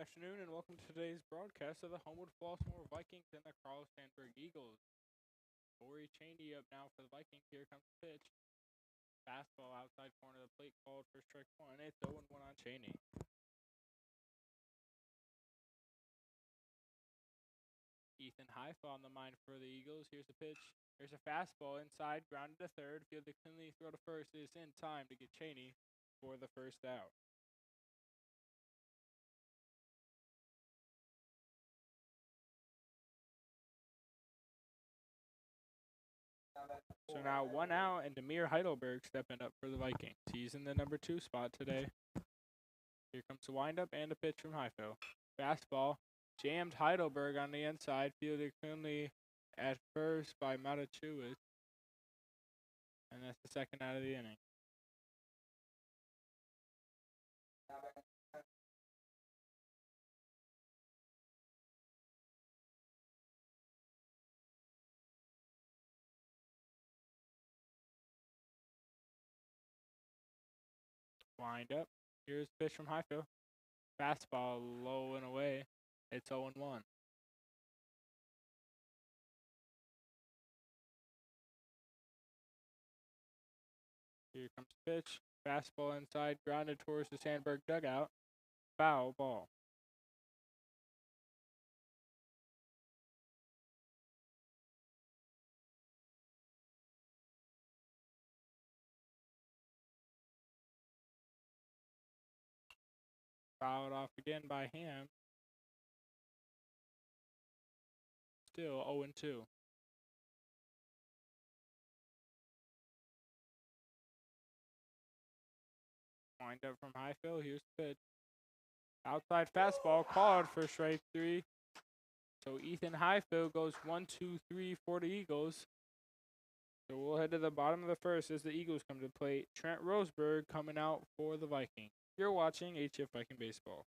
afternoon, and welcome to today's broadcast of the Homewood-Flossmoor Vikings and the Sanburg Eagles. Corey Cheney up now for the Vikings. Here comes the pitch. Fastball outside corner of the plate called for strike one. It's 0-1 on Cheney. Ethan Haifa on the mind for the Eagles. Here's the pitch. There's a fastball inside, grounded to third. Fielded cleanly, throw to first. It's in time to get Cheney for the first out. So now 1 out, and Demir Heidelberg stepping up for the Vikings. He's in the number 2 spot today. Here comes the windup and a pitch from Highfield. Fastball jammed Heidelberg on the inside, fielded cleanly at first by Matachewicz. And that's the second out of the inning. Wind up. Here's the pitch from Highfield. Fastball low and away. It's 0-1. Here comes the pitch. Fastball inside, grounded towards the Sanburg dugout. Foul ball. Fouled off again by Ham. Still 0-2. Wind up from Highfield. Here's the pitch. Outside fastball called for strike 3. So Ethan Highfield goes 1-2-3 for the Eagles. So we'll head to the bottom of the first as the Eagles come to play. Trent Roseberg coming out for the Vikings. You're watching HF Viking Baseball.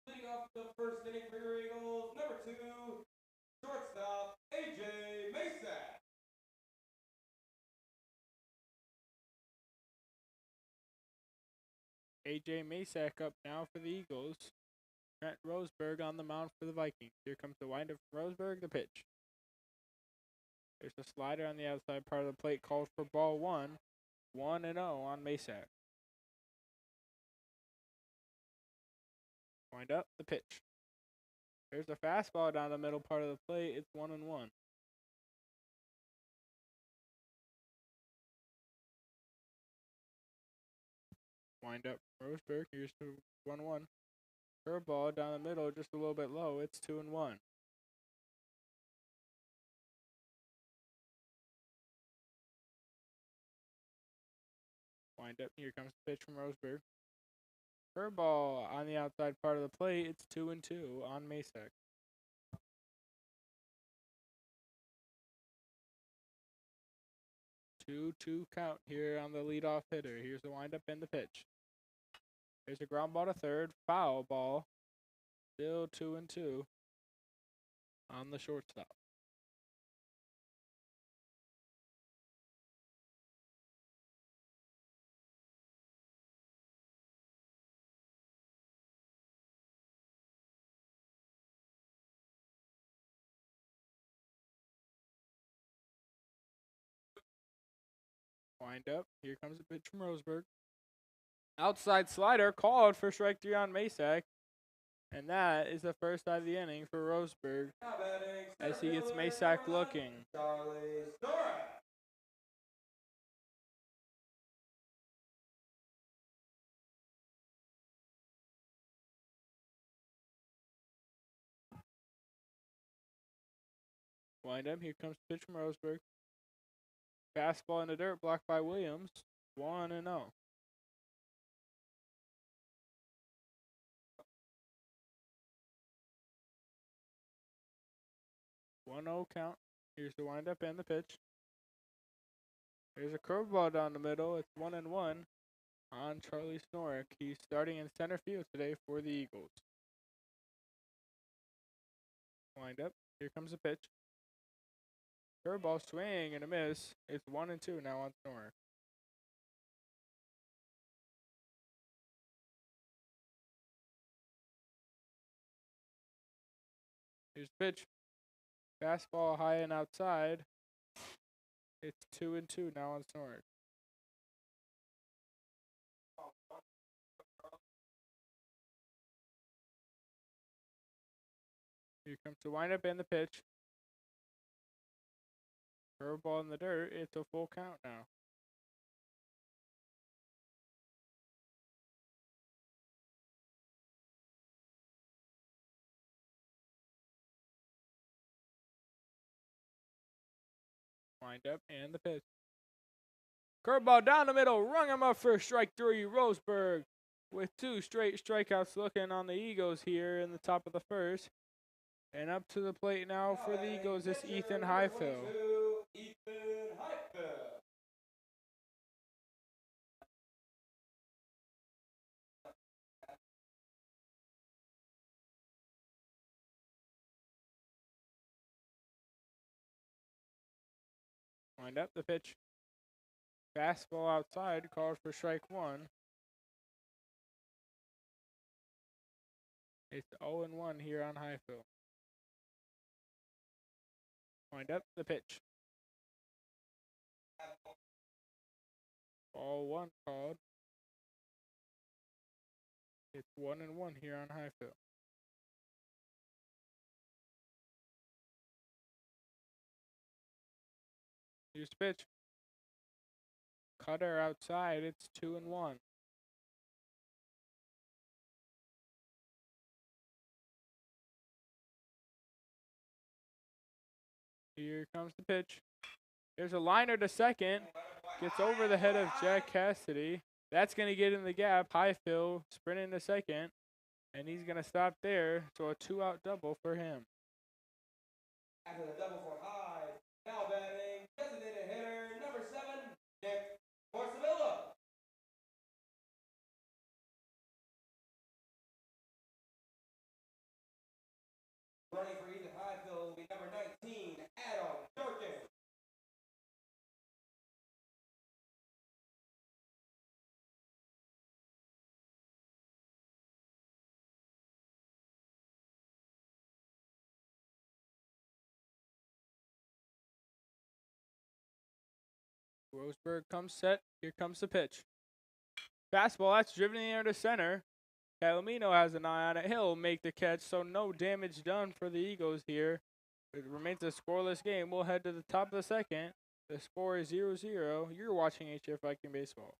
Leading off the first inning for your Eagles, number 2, shortstop, A.J. Masak. A.J. Masak up now for the Eagles. Trent Roseberg on the mound for the Vikings. Here comes the windup from Roseberg, the pitch. There's a slider on the outside part of the plate called for ball 1. 1-0 on Masak. Wind up, the pitch. There's a fastball down the middle part of the plate. It's 1-1. Wind up, Roseberg. Here's the 1-1. Curveball down the middle, just a little bit low. It's 2-1. Wind up. Here comes the pitch from Roseberg. Curveball on the outside part of the plate. It's 2-2 on Masak. 2-2 count here on the leadoff hitter. Here's the windup and the pitch. There's a ground ball to third. Foul ball. Still 2-2. on the shortstop. Wind up. Here comes a pitch from Roseburg. Outside slider called for strike 3 on Masak. And that is the first out of the inning for Roseburg Now batting, as he center gets fielder, Masak number 11, looking. Charlie Snorak. Wind up. Here comes the pitch from Roseburg. Fastball in the dirt, blocked by Williams. 1-0. 1-0 count. Here's the windup and the pitch. There's a curveball down the middle. It's 1-1 on Charlie Snorak. He's starting in center field today for the Eagles. Wind up. Here comes the pitch. Curveball swing and a miss. It's 1-2 now on Snorak. Here's the pitch. Fastball high and outside. It's 2-2 now on Snorak. Here comes the windup and the pitch. Curveball in the dirt. It's a full count now. Wind up and the pitch. Curveball down the middle. Rung him up for strike 3. Roseburg with 2 straight strikeouts looking on the Eagles here in the top of the first. And up to the plate now for the Eagles is Ethan Highfill. Ethan Highfill. Wind up the pitch. Fastball outside, called for strike 1. It's 0-1 here on Highfill. Wind up the pitch. Ball 1 called. It's 1-1 here on Highfill. Here's the pitch. Cutter outside. It's 2-1. Here comes the pitch. There's a liner to second. Gets over the head of Jack Cassidy. That's going to get in the gap. Highfill sprinting to second. And he's going to stop there. So a 2-out double for him. After the double for Hyde, now batting, designated hitter, number 7, Nick Porcevilla. Running for Ethan Highfill will be number 19, Adam Durkin. Roseburg comes set. Here comes the pitch. Fastball, that's driven in the air to center. Palomino has an eye on it. He'll make the catch, so no damage done for the Eagles here. It remains a scoreless game. We'll head to the top of the second. The score is 0-0. You're watching HF Viking Baseball.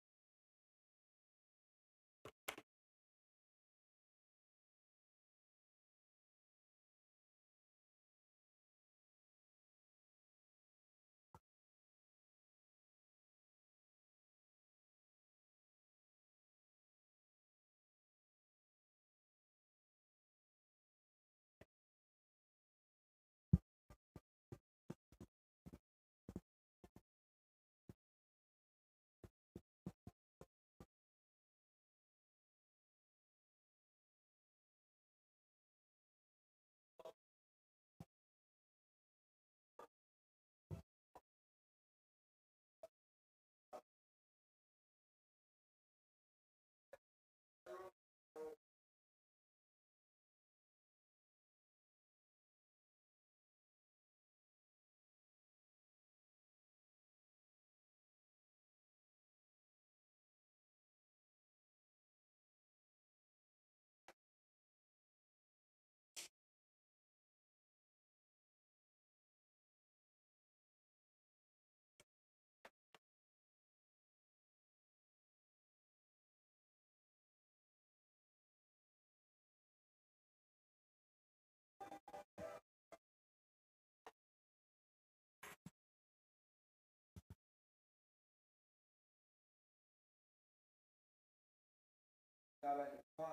Now back to 5.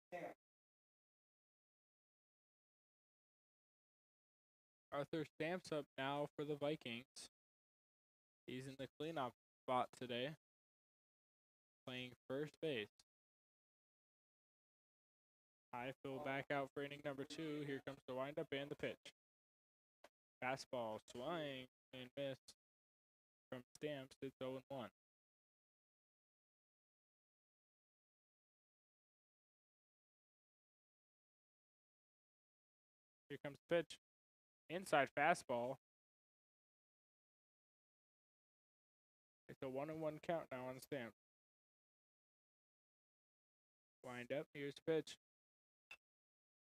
Stamps. Arthur Stamps up now for the Vikings. He's in the cleanup spot today, playing first base. Highfield back out for inning number 2. Here comes the windup and the pitch. Fastball swing and miss from Stamps. It's 0-1. Here comes the pitch. Inside fastball. It's a 1-1 count now on Stamps. Wind up. Here's the pitch.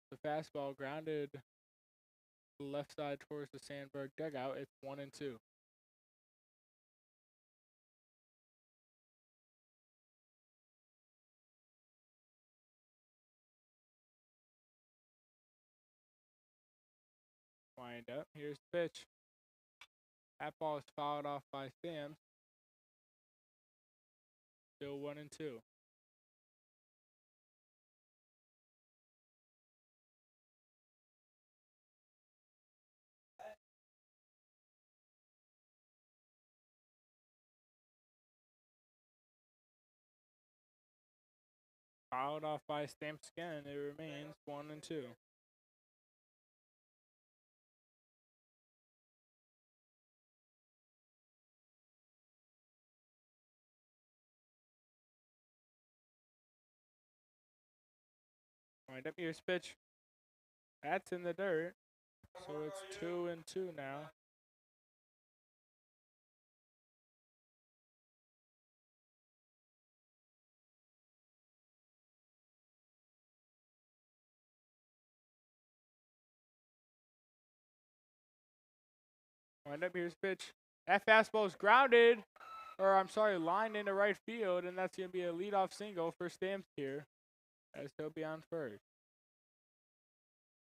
The fastball grounded to the left side towards the Sanburg dugout. It's 1-2. Wind up. Here's the pitch. That ball is fouled off by Stamps. Still 1-2. Fouled off by Stamps again. It remains 1-2. Wind up. Here's the pitch. That's in the dirt. So it's 2-2 now. Wind up. Here's the pitch. That fastball is grounded, or I'm sorry, lined into right field, and that's going to be a leadoff single for Stamps here, as he'll be on first.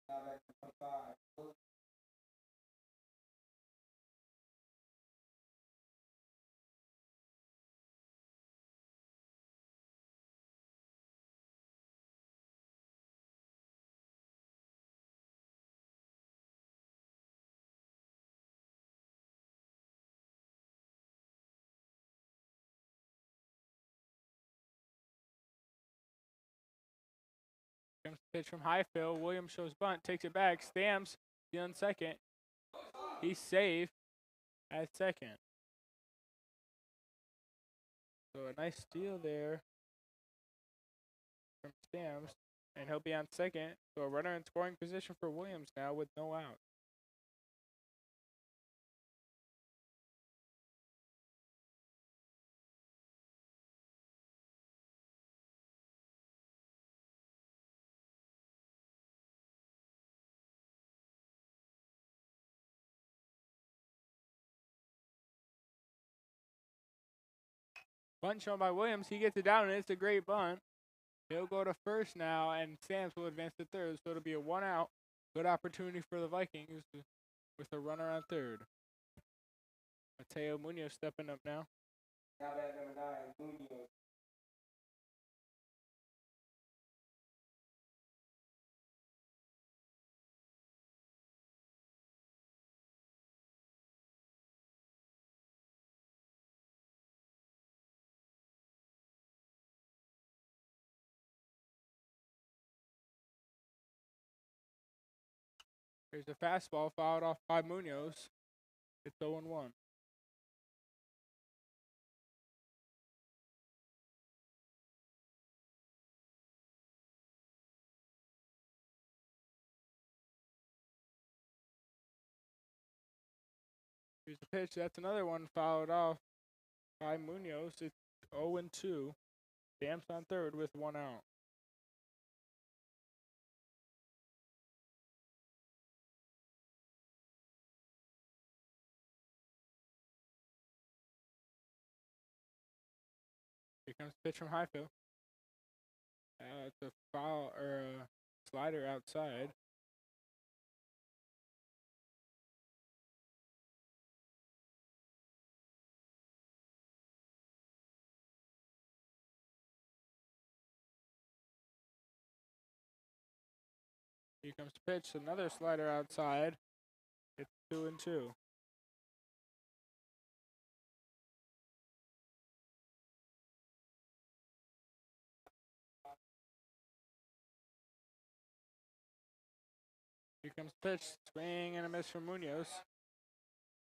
Now back to 5. Comes the pitch from Highfield. Williams shows bunt, takes it back. Stamps on second. He's safe at second. So a nice steal there from Stamps, and he'll be on second. So a runner in scoring position for Williams now with no out. Bunt shown by Williams. He gets it down, and it's a great bunt. He'll go to first now, and Stamps will advance to third. So it'll be a 1-out. Good opportunity for the Vikings with a runner on third. Mateo Munoz stepping up now. Now back number 9, Munoz. Here's a fastball fouled off by Munoz. It's 0-1. Here's the pitch. That's another one fouled off by Munoz. It's 0-2. Stamps on third with 1 out. Here comes the pitch from Highfield. It's a foul or a slider outside. Here comes the pitch. Another slider outside. It's 2-2. Here comes the pitch. Swing and a miss from Munoz.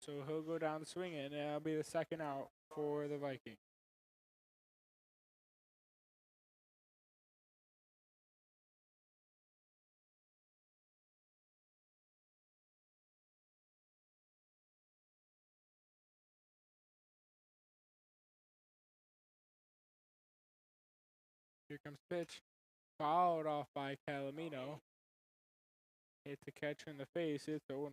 So he'll go down swinging, and that'll be the second out for the Vikings. Here comes the pitch. Fouled off by Calamino. Hits the catcher in the face. It's 0-1.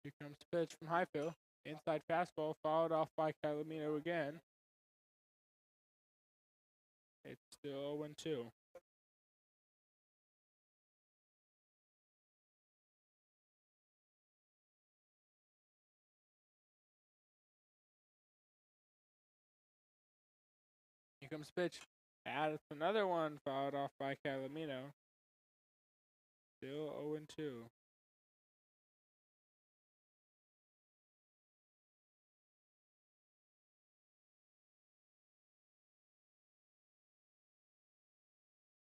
Here comes the pitch from Highfield. Inside fastball, fouled off by Calamino again. It's still 0-2. Here comes the pitch. That's another one fouled off by Calamino. Still 0-2.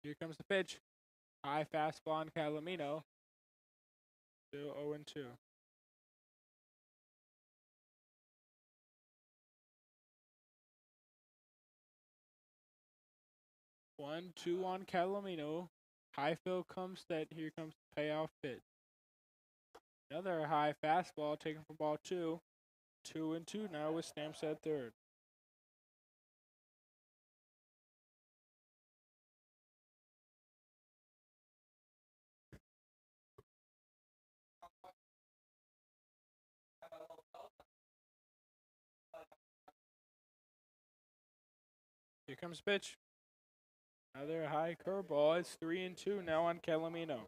Here comes the pitch. High fastball on Calamino. Still 0-2. 1-2 on Calamino. Highfield comes set. Here comes the payoff pitch. Another high fastball taken for ball 2. 2-2 now with Stamps at third. Here comes pitch. Another high curveball. It's 3-2 now on Calamino.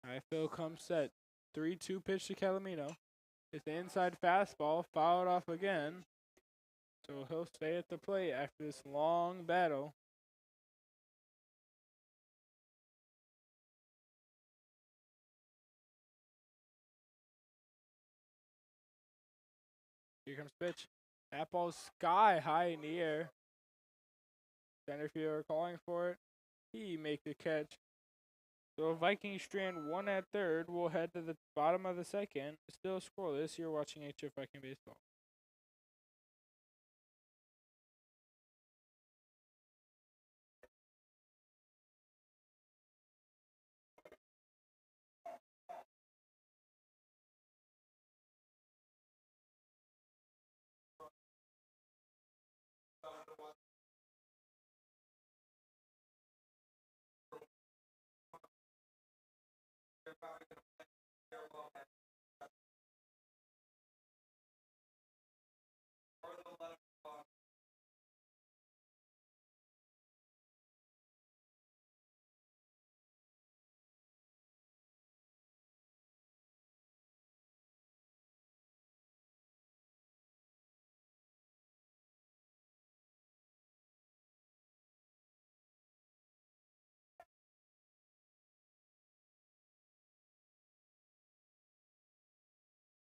Highfield comes set. 3-2 pitch to Calamino. It's the inside fastball, fouled off again. So he'll stay at the plate after this long battle. Here comes pitch. That ball's sky high in the air. Center fielder calling for it. He make the catch. So Vikings strand one at third. We'll head to the bottom of the second. Still scoreless. You're watching HF Viking Baseball.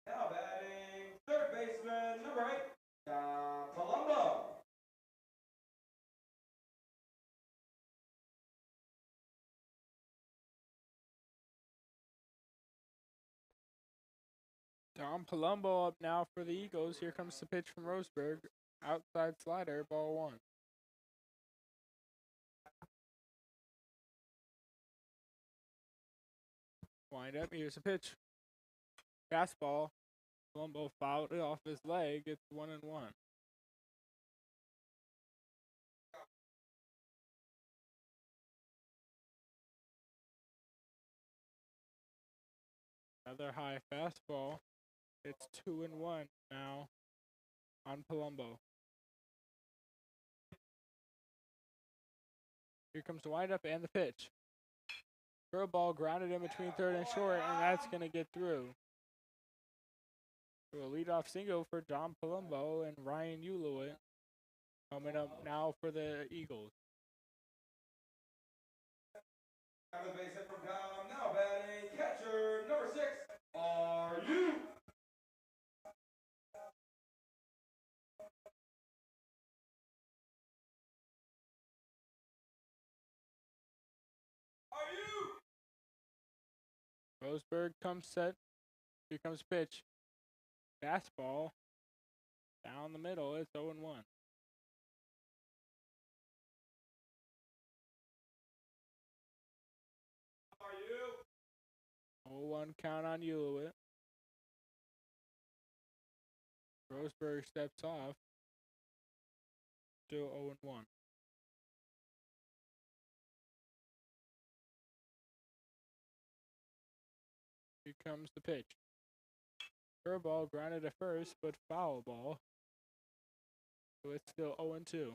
Now batting, third baseman, number 8, Tom Palumbo. Tom Palumbo up now for the Eagles. Here comes the pitch from Roseburg. Outside slider, ball 1. Wind up. Here's a pitch. Fastball. Palumbo fouled it off his leg. It's 1-1. Another high fastball. It's 2-1 now on Palumbo. Here comes the windup and the pitch. Curveball grounded in between third and short, and that's going to get through. So a leadoff single for John Palumbo and Ryan Ulowit coming up now for the Eagles. Have a base hit from Tom. Now batting catcher number 6. Are you? Roseburg comes set. Here comes pitch. Fastball. Down the middle. It's 0-1. Are you? 0-1 count on Ulowit. Roseburg steps off. Still 0-1. Here comes the pitch. Curveball grounded at first, but foul ball. So it's still 0-2.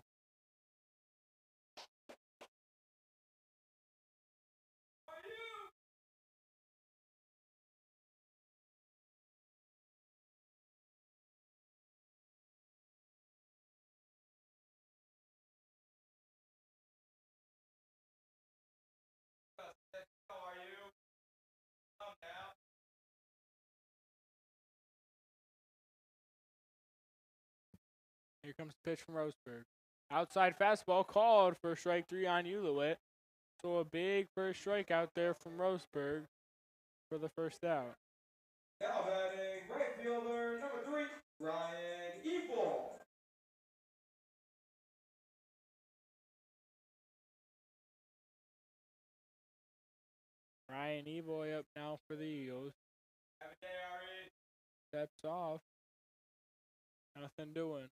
How are you? Come down. Here comes the pitch from Roseburg. Outside fastball called for strike 3 on Ulowit. So a big first strikeout there from Roseburg for the first out. Now batting right fielder number 3, Ryan Evil. Ryan Evoy up now for the Eagles. Have a day, Ari. Steps off. Nothing doing.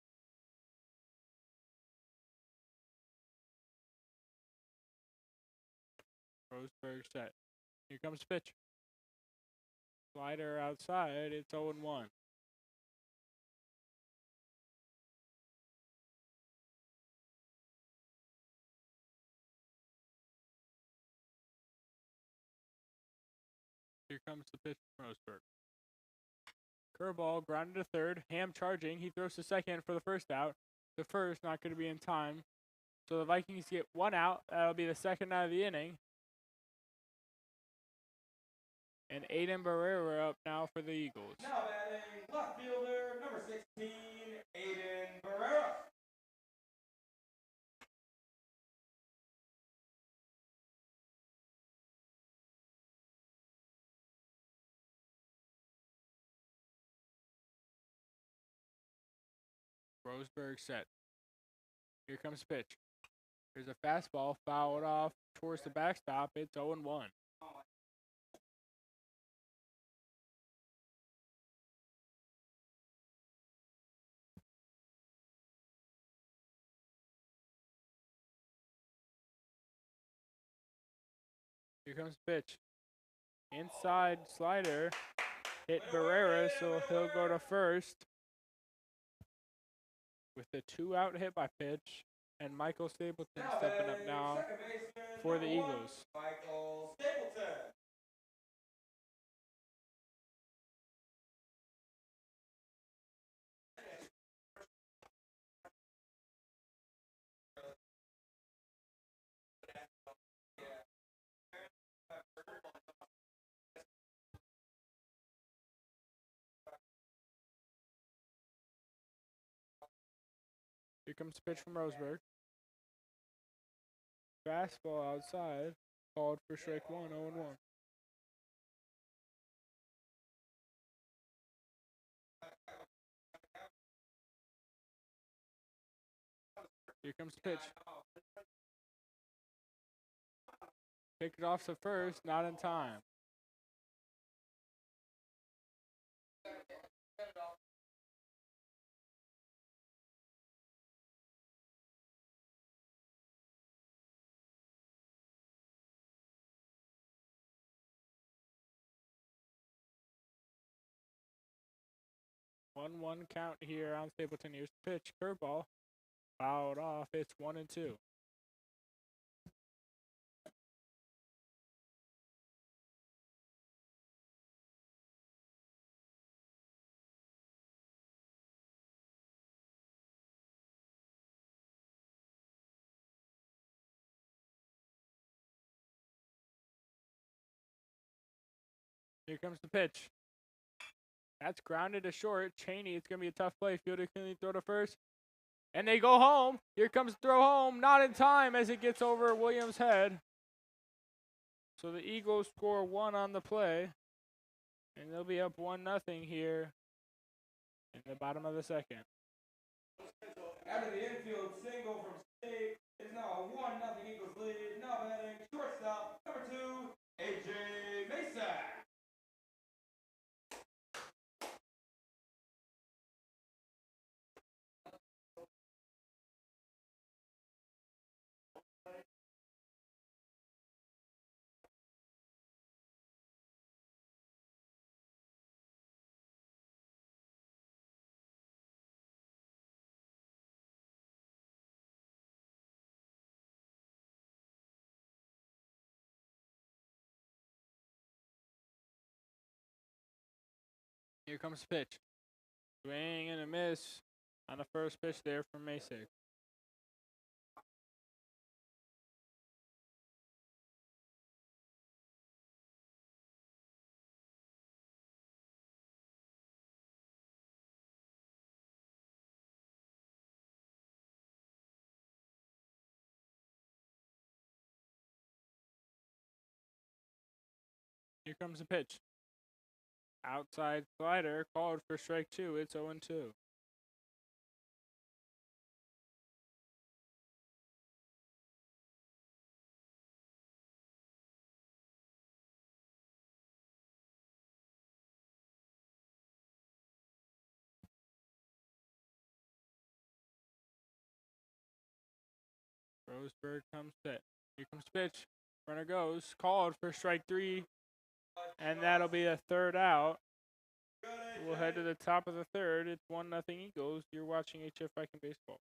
Roseburg set. Here comes the pitch. Slider outside. It's 0-1. Here comes the pitch from Roseburg. Curveball grounded to third. Ham charging. He throws to second for the first out. The first not going to be in time. So the Vikings get 1 out. That'll be the second out of the inning. And Aiden Barrera up now for the Eagles. Now batting left fielder number 16, Aiden Barrera. Roseburg set. Here comes the pitch. There's a fastball fouled off towards the backstop. It's 0-1. Here comes the pitch. Inside slider hit Barrera, so he'll go to first with the 2-out hit by pitch. And Michael Stapleton stepping up now for the Eagles. Michael Stapleton. Here comes the pitch from Roseburg. Fastball outside, called for strike 1, 0-1. Here comes the pitch. Picked it off to first, not in time. 1-1 count here on Stapleton. Here's the pitch. Curveball. Fouled off. It's 1-2. Here comes the pitch. That's grounded to short. Cheney, it's going to be a tough play. Fielder cleanly throw to first. And they go home. Here comes the throw home. Not in time as it gets over Williams' head. So the Eagles score 1 on the play. And they'll be up 1-0 here in the bottom of the second. After the infield single from State, it's now a 1-0 Eagles lead. Now batting shortstop, number 2, A.J. Mesa. Here comes the pitch. Swing and a miss on the first pitch there from Masek. Here comes the pitch. Outside slider called for strike 2. It's 0-2. Roseburg comes set. Here comes the pitch. Runner goes. Called for strike 3. And that'll be a third out. We'll head to the top of the third. It's 1-0 Eagles. You're watching HF Viking Baseball.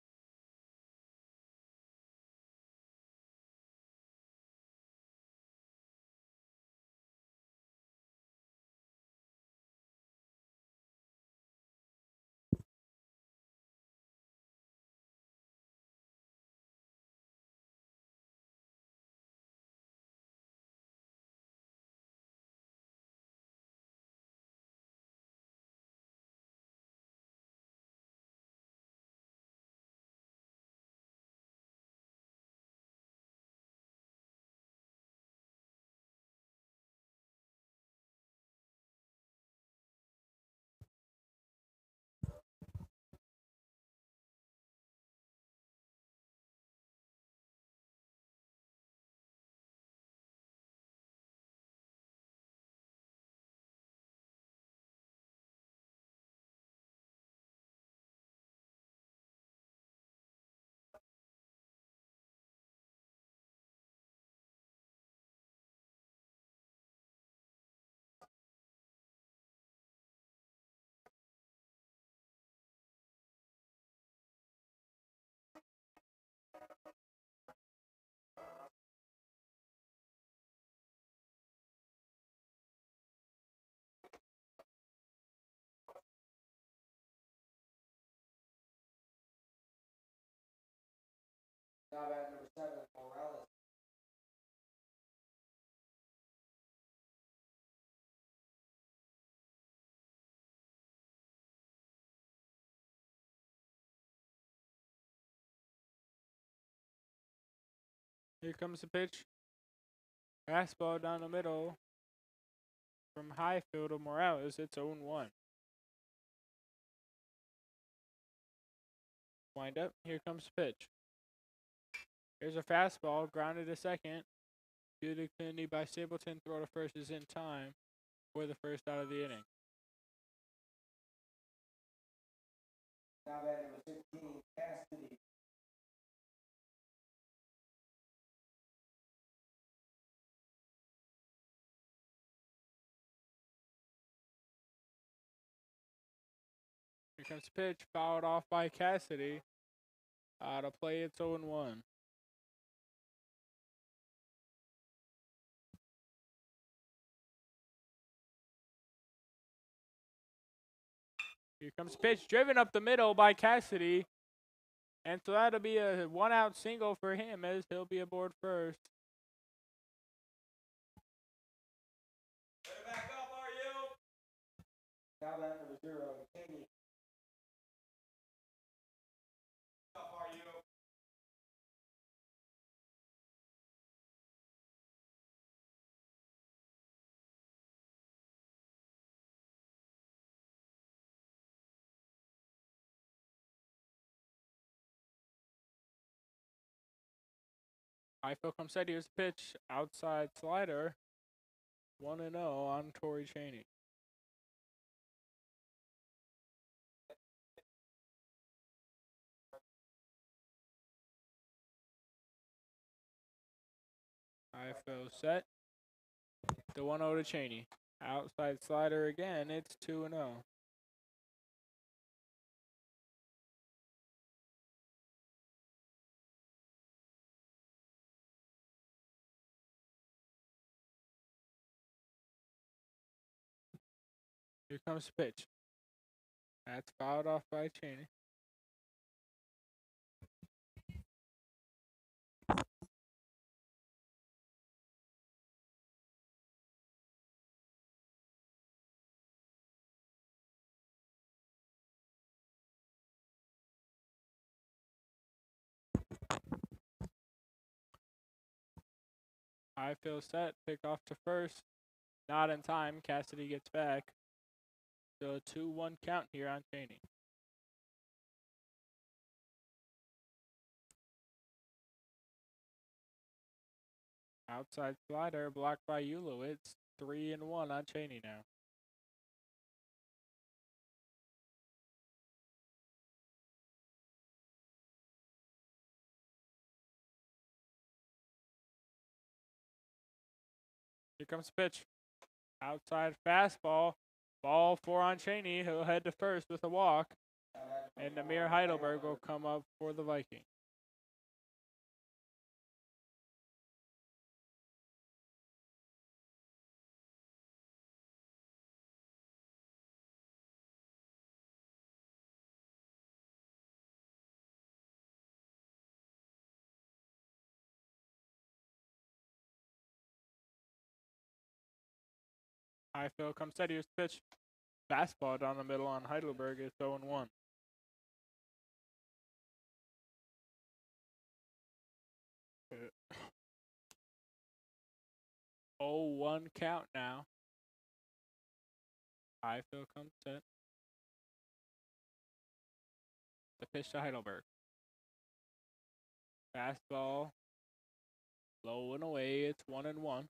Now batting number 7, Morales. Here comes the pitch. Fastball down the middle from Highfield to Morales. It's 0-1. Wind up. Here comes the pitch. Here's a fastball. Grounded to second. Fielded cleanly by Stapleton. Throw to first is in time for the first out of the inning. Now batting number 16, Cassidy. comes pitch, fouled off by Cassidy. Out of play, it's 0-1. Here comes pitch, driven up the middle by Cassidy. And so that'll be a 1-out single for him as he'll be aboard first. Back up, are you? Now that number 0, King. Up, are you? Highfield comes set. Here's the pitch. Outside slider. 1-0 on Torrey Cheney. Highfield set. The 1-0 to Cheney. Outside slider again. It's 2-0. Here comes the pitch. That's fouled off by Cheney. Highfield set. Pick off to first. Not in time. Cassidy gets back. So a 2-1 count here on Cheney. Outside slider blocked by Yulo. It's 3-1 on Cheney now. Here comes the pitch. Outside fastball. Ball 4 on Cheney. He'll head to first with a walk. And Amir Heidelberg will come up for the Vikings. Highfield comes set. Here's the pitch. Fastball down the middle on Heidelberg. It's 0-1. Uh, 0-1 count now. Highfield comes set. The pitch to Heidelberg. Fastball. Low and away. It's 1-1.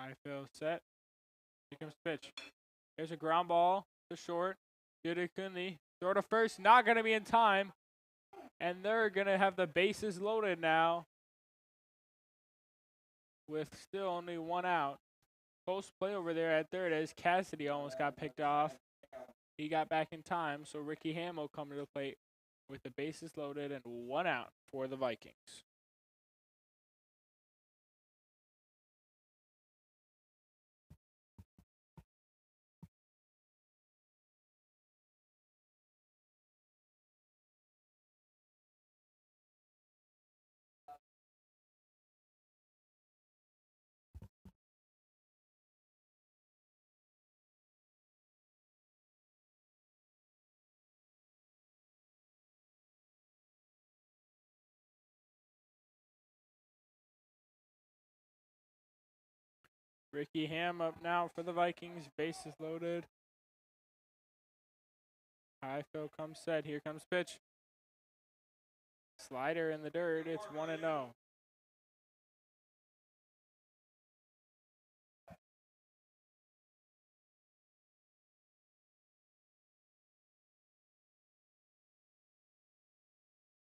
Highfield set. Here comes pitch. There's a ground ball to short. Yudikuni. Throw to first. Not going to be in time. And they're going to have the bases loaded now. With still only 1 out. Post play over there at third as Cassidy almost got picked off. He got back in time. So Ricky Ham will come to the plate with the bases loaded and 1 out for the Vikings. Ricky Ham up now for the Vikings. Bases loaded. Highfield comes set. Here comes pitch. Slider in the dirt. It's 1-0.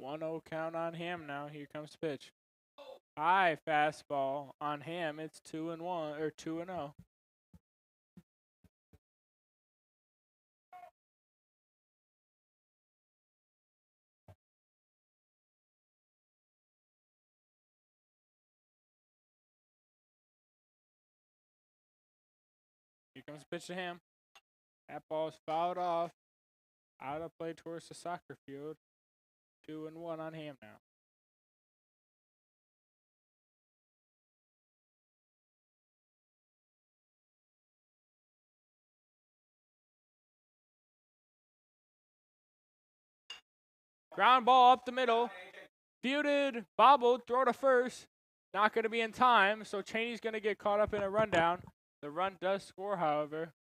1-0 count on Ham now. Here comes the pitch. High fastball on Ham. It's 2-1 or 2-0. Here comes the pitch to Ham. That ball is fouled off. Out of play towards the soccer field. 2-1 on Ham now. Ground ball up the middle. Fielded, bobbled, throw to first. Not going to be in time, so Cheney's going to get caught up in a rundown. The run does score, however.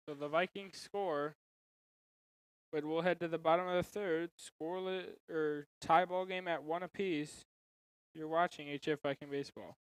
So the Vikings score. But we'll head to the bottom of the third. Scoreless or tie ball game at 1 apiece. You're watching HF Viking Baseball.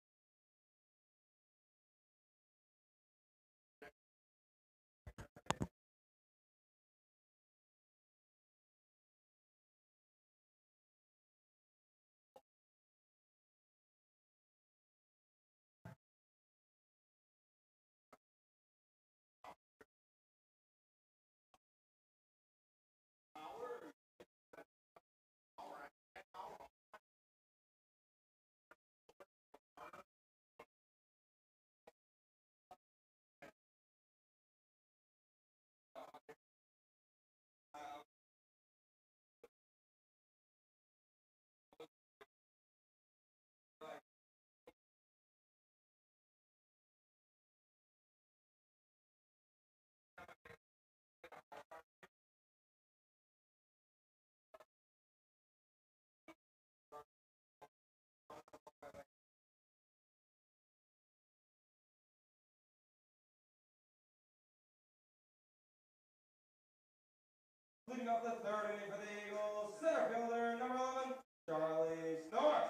Leading off the third inning for the Eagles, center fielder, number 11, Charlie Snort.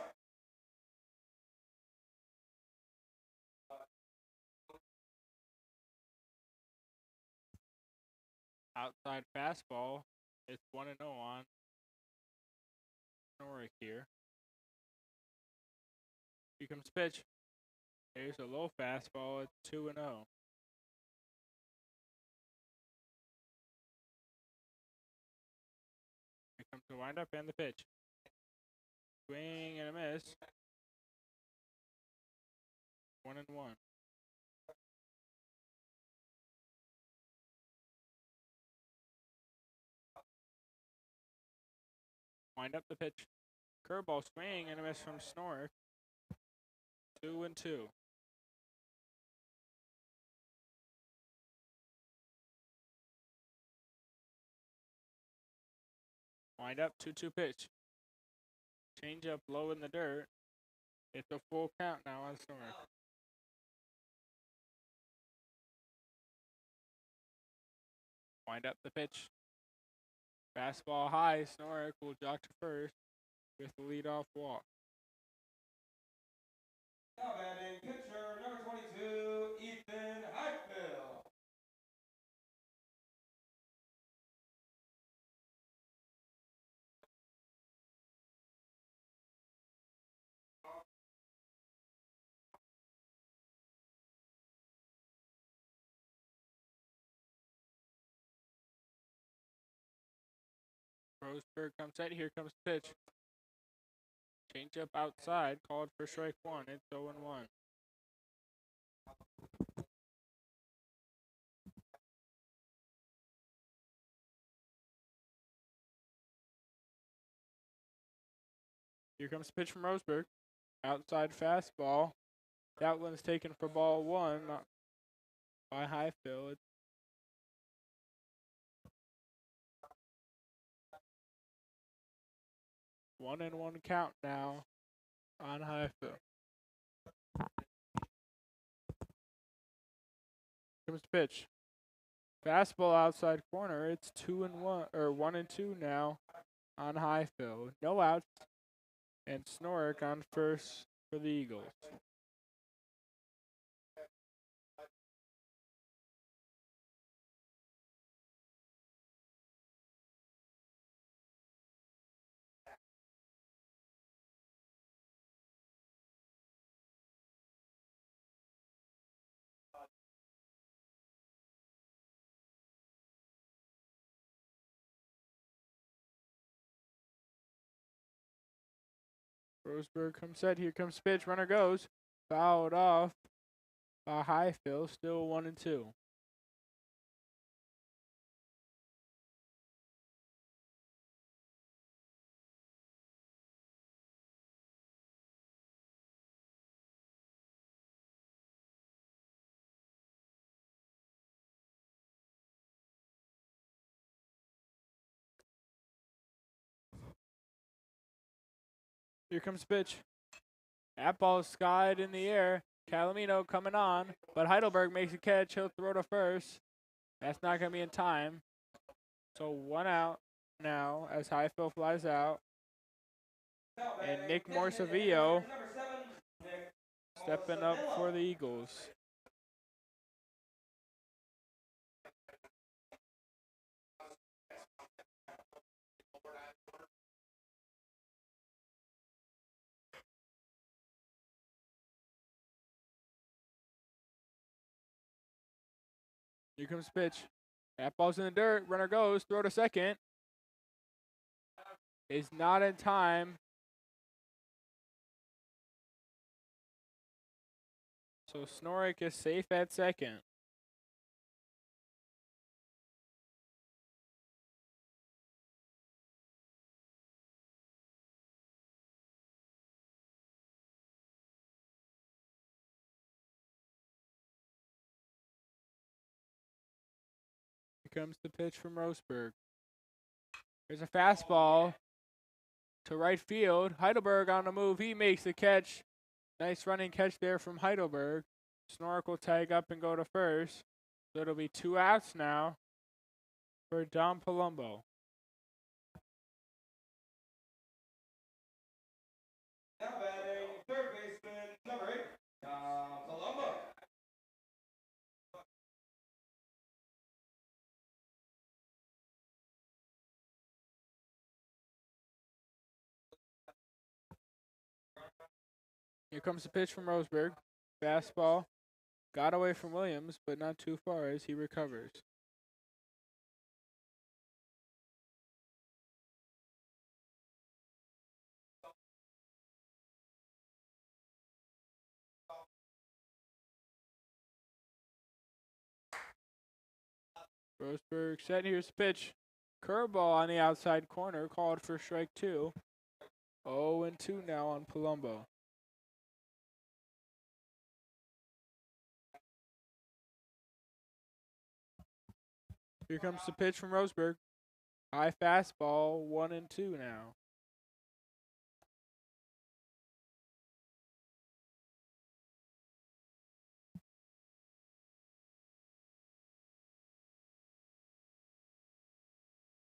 Outside fastball. It's 1-0 on Norrick here. Here comes the pitch. There's a low fastball. It's 2-0. Here comes the windup and the pitch. Swing and a miss. 1-1. Wind up the pitch. Curveball swing and a miss from Snork. 2-2. Wind up 2-2 pitch. Change up low in the dirt. It's a full count now on Snork. Wind up the pitch. Fastball high. Snork will jog to first with the leadoff walk. Now batting pitcher, number 22, Ethan Highfield. Roseburg comes set. Here comes the pitch. Change up outside. Called for strike 1. It's 0-1. Here comes the pitch from Roseburg. Outside fastball. That one's taken for ball 1 by Highfield. 1-1 count now on Highfield. Comes the pitch. Fastball outside corner. It's 2-1 or 1-2 now on Highfield. No outs. And Snorrick on first for the Eagles. Roseburg comes set. Here comes pitch. Runner goes. Fouled off by Highfield. Still 1-2. Here comes pitch. That ball skied in the air. Calamino coming on, but Heidelberg makes a catch. He'll throw to first. That's not going to be in time. So 1 out now as Highfield flies out. And Nick Morsavillo stepping up for the Eagles. Here comes pitch. That ball's in the dirt. Runner goes. Throw to second. Is not in time. So Snorik is safe at second. Here comes the pitch from Roseburg. There's a fastball to right field. Heidelberg on the move. He makes the catch. Nice running catch there from Heidelberg. Snorik will tag up and go to first. So it'll be 2 outs now for Don Palumbo. Now batting third baseman, number 8, Palumbo. Here comes the pitch from Roseburg. Fastball. Got away from Williams, but not too far as he recovers. Roseburg set. Here's the pitch. Curveball on the outside corner, called for strike 2. 0-2 now on Palumbo. Here comes the pitch from Roseburg. High fastball, 1-2 now.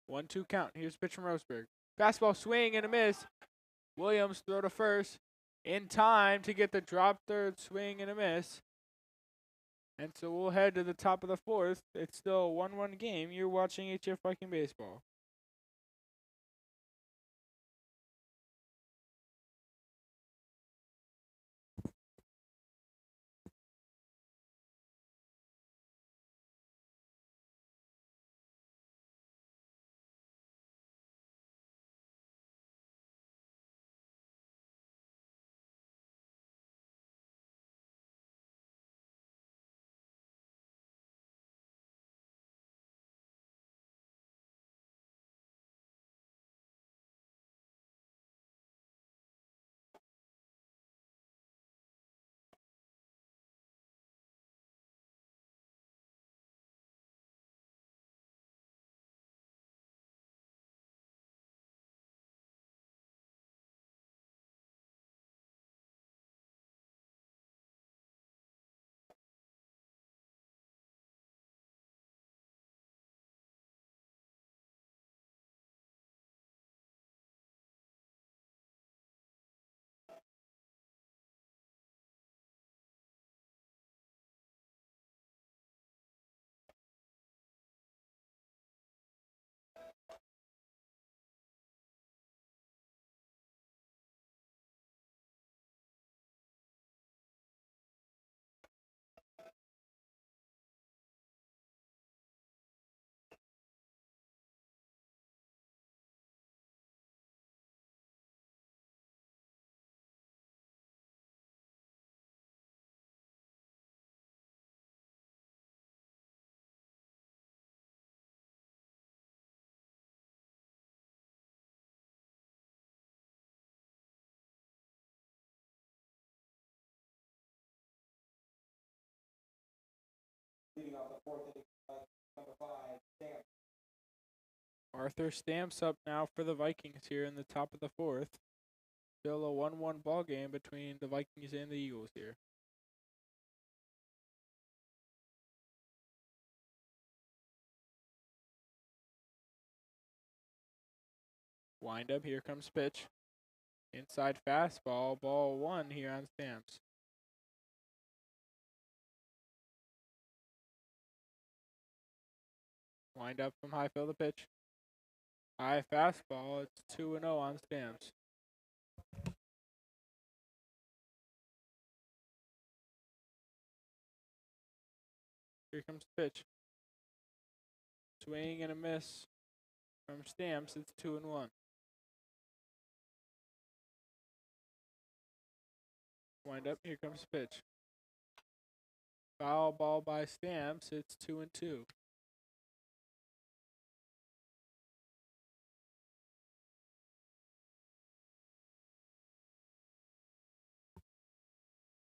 One-two count. Here's the pitch from Roseburg. Fastball swing and a miss. Williams throw to first in time to get the drop third swing and a miss. And so we'll head to the top of the 4th. It's still a 1-1 game. You're watching HF Viking Baseball. leading off the fourth inning, number 5, Stamp. Arthur Stamps up now for the Vikings here in the top of the fourth. Still a 1-1 ball game between the Vikings and the Eagles here. Wind up, here comes pitch. Inside fastball, ball 1 here on Stamps. Wind up from high, fill the pitch. High fastball, it's 2-0 on Stamps. Here comes the pitch. Swing and a miss from Stamps, it's 2-1. Wind up, here comes the pitch. Foul ball by Stamps, it's 2-2.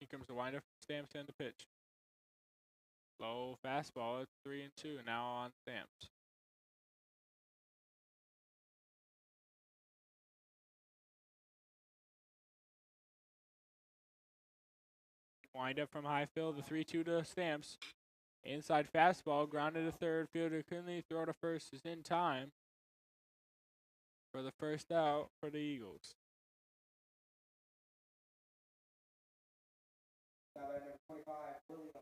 Here comes the windup from Stamps and the pitch. Low fastball, it's 3-2 now on Stamps. Wind up from high field, the 3-2 to Stamps. Inside fastball, grounded to third. Fielder Kinley, throw to first is in time for the first out for the Eagles. Now number 25, Williams.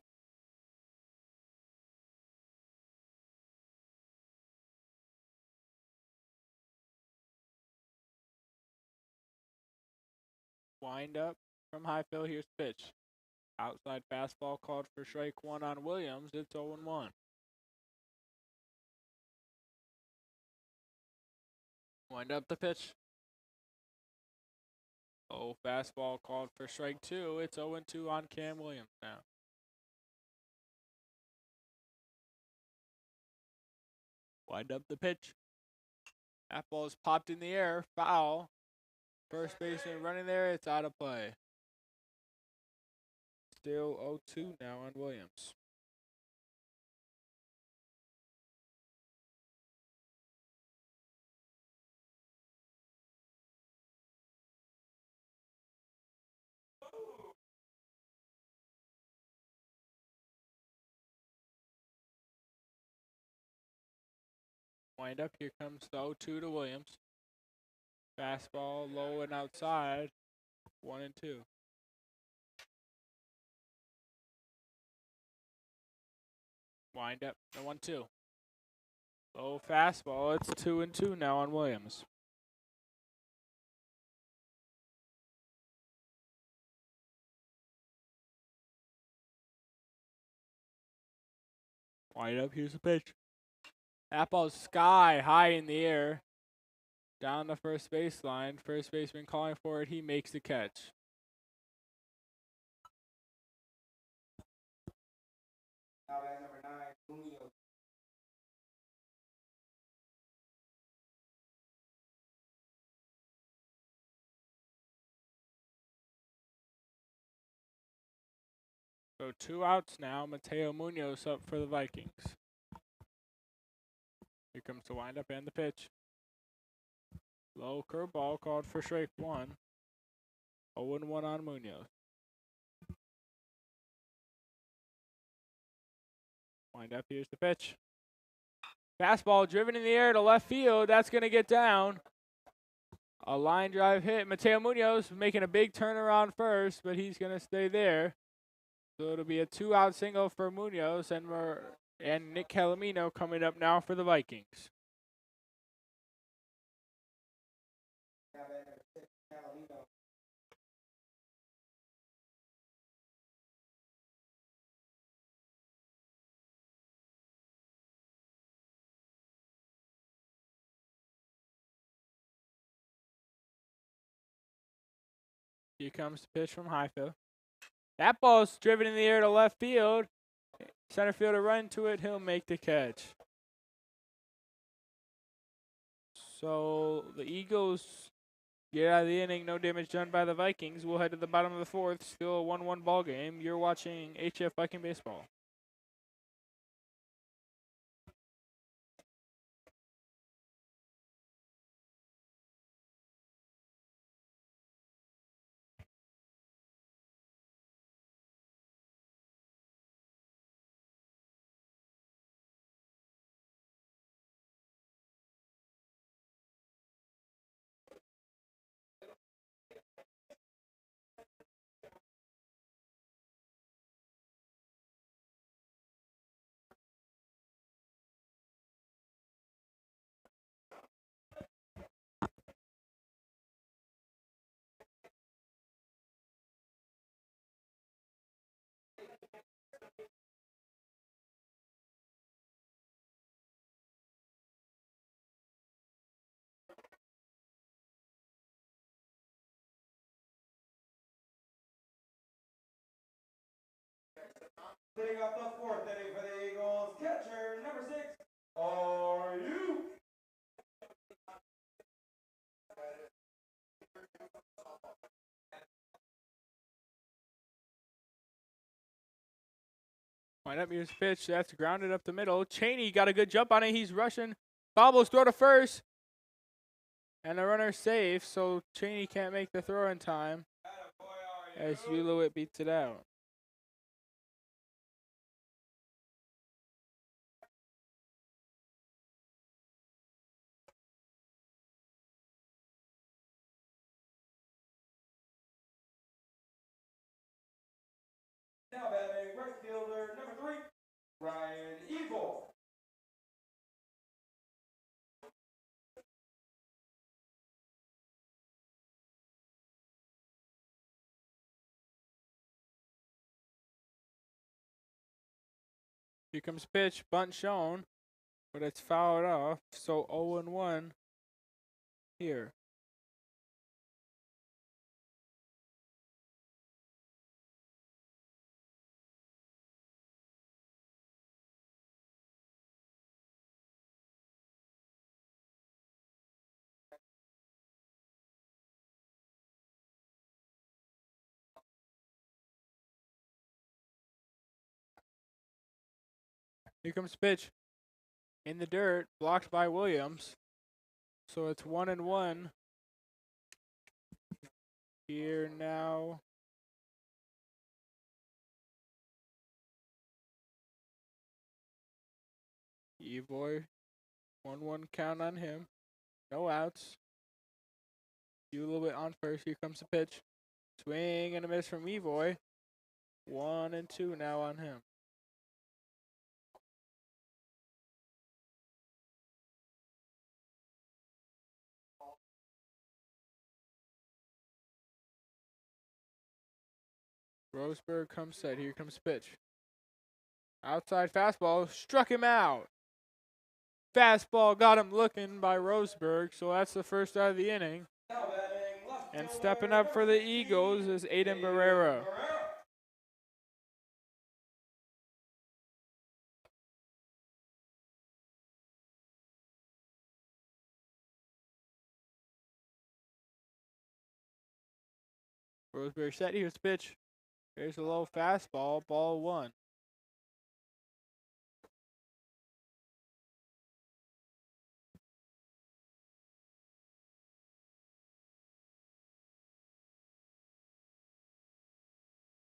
Wind up from high field, here's pitch. Outside fastball called for strike 1 on Williams. It's 0-1. Wind up the pitch. Oh, fastball called for strike 2. It's 0-2 on Cam Williams now. Wind up the pitch. That ball is popped in the air. Foul. First baseman running there. It's out of play. Still 0-2 now on Williams. Wind up, here comes the 0-2 to Williams. Fastball low and outside. 1-2. Wind up, the 1-2. Low fastball, it's 2-2 now on Williams. Wind up, here's the pitch. That ball's sky high in the air. Down the first baseline. First baseman calling for it. He makes the catch. Now at number 9, Munoz. So 2 outs now. Mateo Munoz up for the Vikings. Here comes the windup and the pitch. Low curveball called for strike 1. 0-1 on Munoz. Wind up, here's the pitch. Fastball driven in the air to left field. That's going to get down. A line drive hit. Mateo Munoz making a big turnaround first, but he's going to stay there. So it'll be a 2-out single for Munoz, and Nick Calamino coming up now for the Vikings. Now at number 6, Calamino. Here comes the pitch from Highfield. That ball's driven in the air to left field. Center fielder run to it. He'll make the catch. So the Eagles get out of the inning. No damage done by the Vikings. We'll head to the bottom of the fourth. Still a 1-1 ball game. You're watching HF Viking Baseball. Leading up the fourth inning for the Eagles, catcher number 6, are you? Wind up his pitch. That's grounded up the middle. Cheney got a good jump on it. He's rushing. Bobbles throw to first. And the runner's safe, so Cheney can't make the throw in time as Ulowit beats it out. Now batting right fielder number 3, Ryan Evil. Here comes pitch, bunt shown, but it's fouled off, so 0-1 here. Here comes pitch. In the dirt, blocked by Williams. So it's 1-1. Here now. Evoy. 1-1 count on him. No outs. You a little bit on first. Here comes the pitch. Swing and a miss from Evoy. 1-2 now on him. Roseburg comes set. Here comes pitch. Outside fastball. Struck him out. Fastball got him looking by Roseburg. So that's the first out of the inning. Now batting left And fielder stepping up for the number 16, Eagles is Aiden Barrera. Roseburg set. Here's pitch. Here's a low fastball. Ball 1.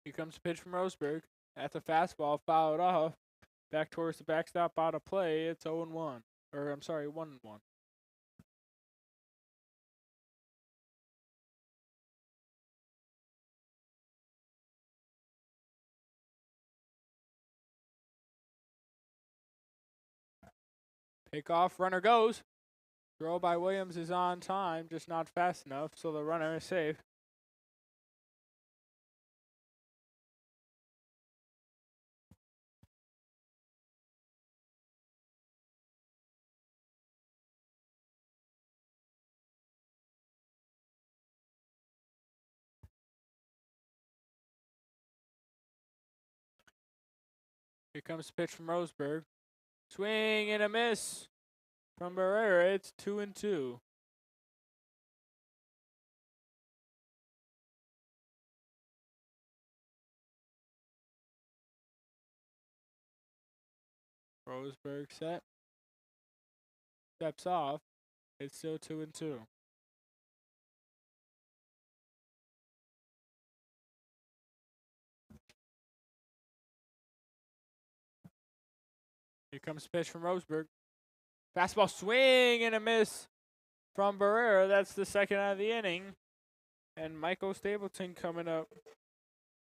Here comes the pitch from Roseburg. That's a fastball fouled off. Back towards the backstop out of play. It's 0-1. Or, I'm sorry, 1-1. Pick off, runner goes. Throw by Williams is on time, just not fast enough, so the runner is safe. Here comes the pitch from Roseburg. Swing and a miss from Barrera. It's 2-2. Roseburg set. Steps off. It's still 2-2. Here comes the pitch from Roseburg. Fastball swing and a miss from Barrera. That's the second out of the inning. And Michael Stapleton coming up.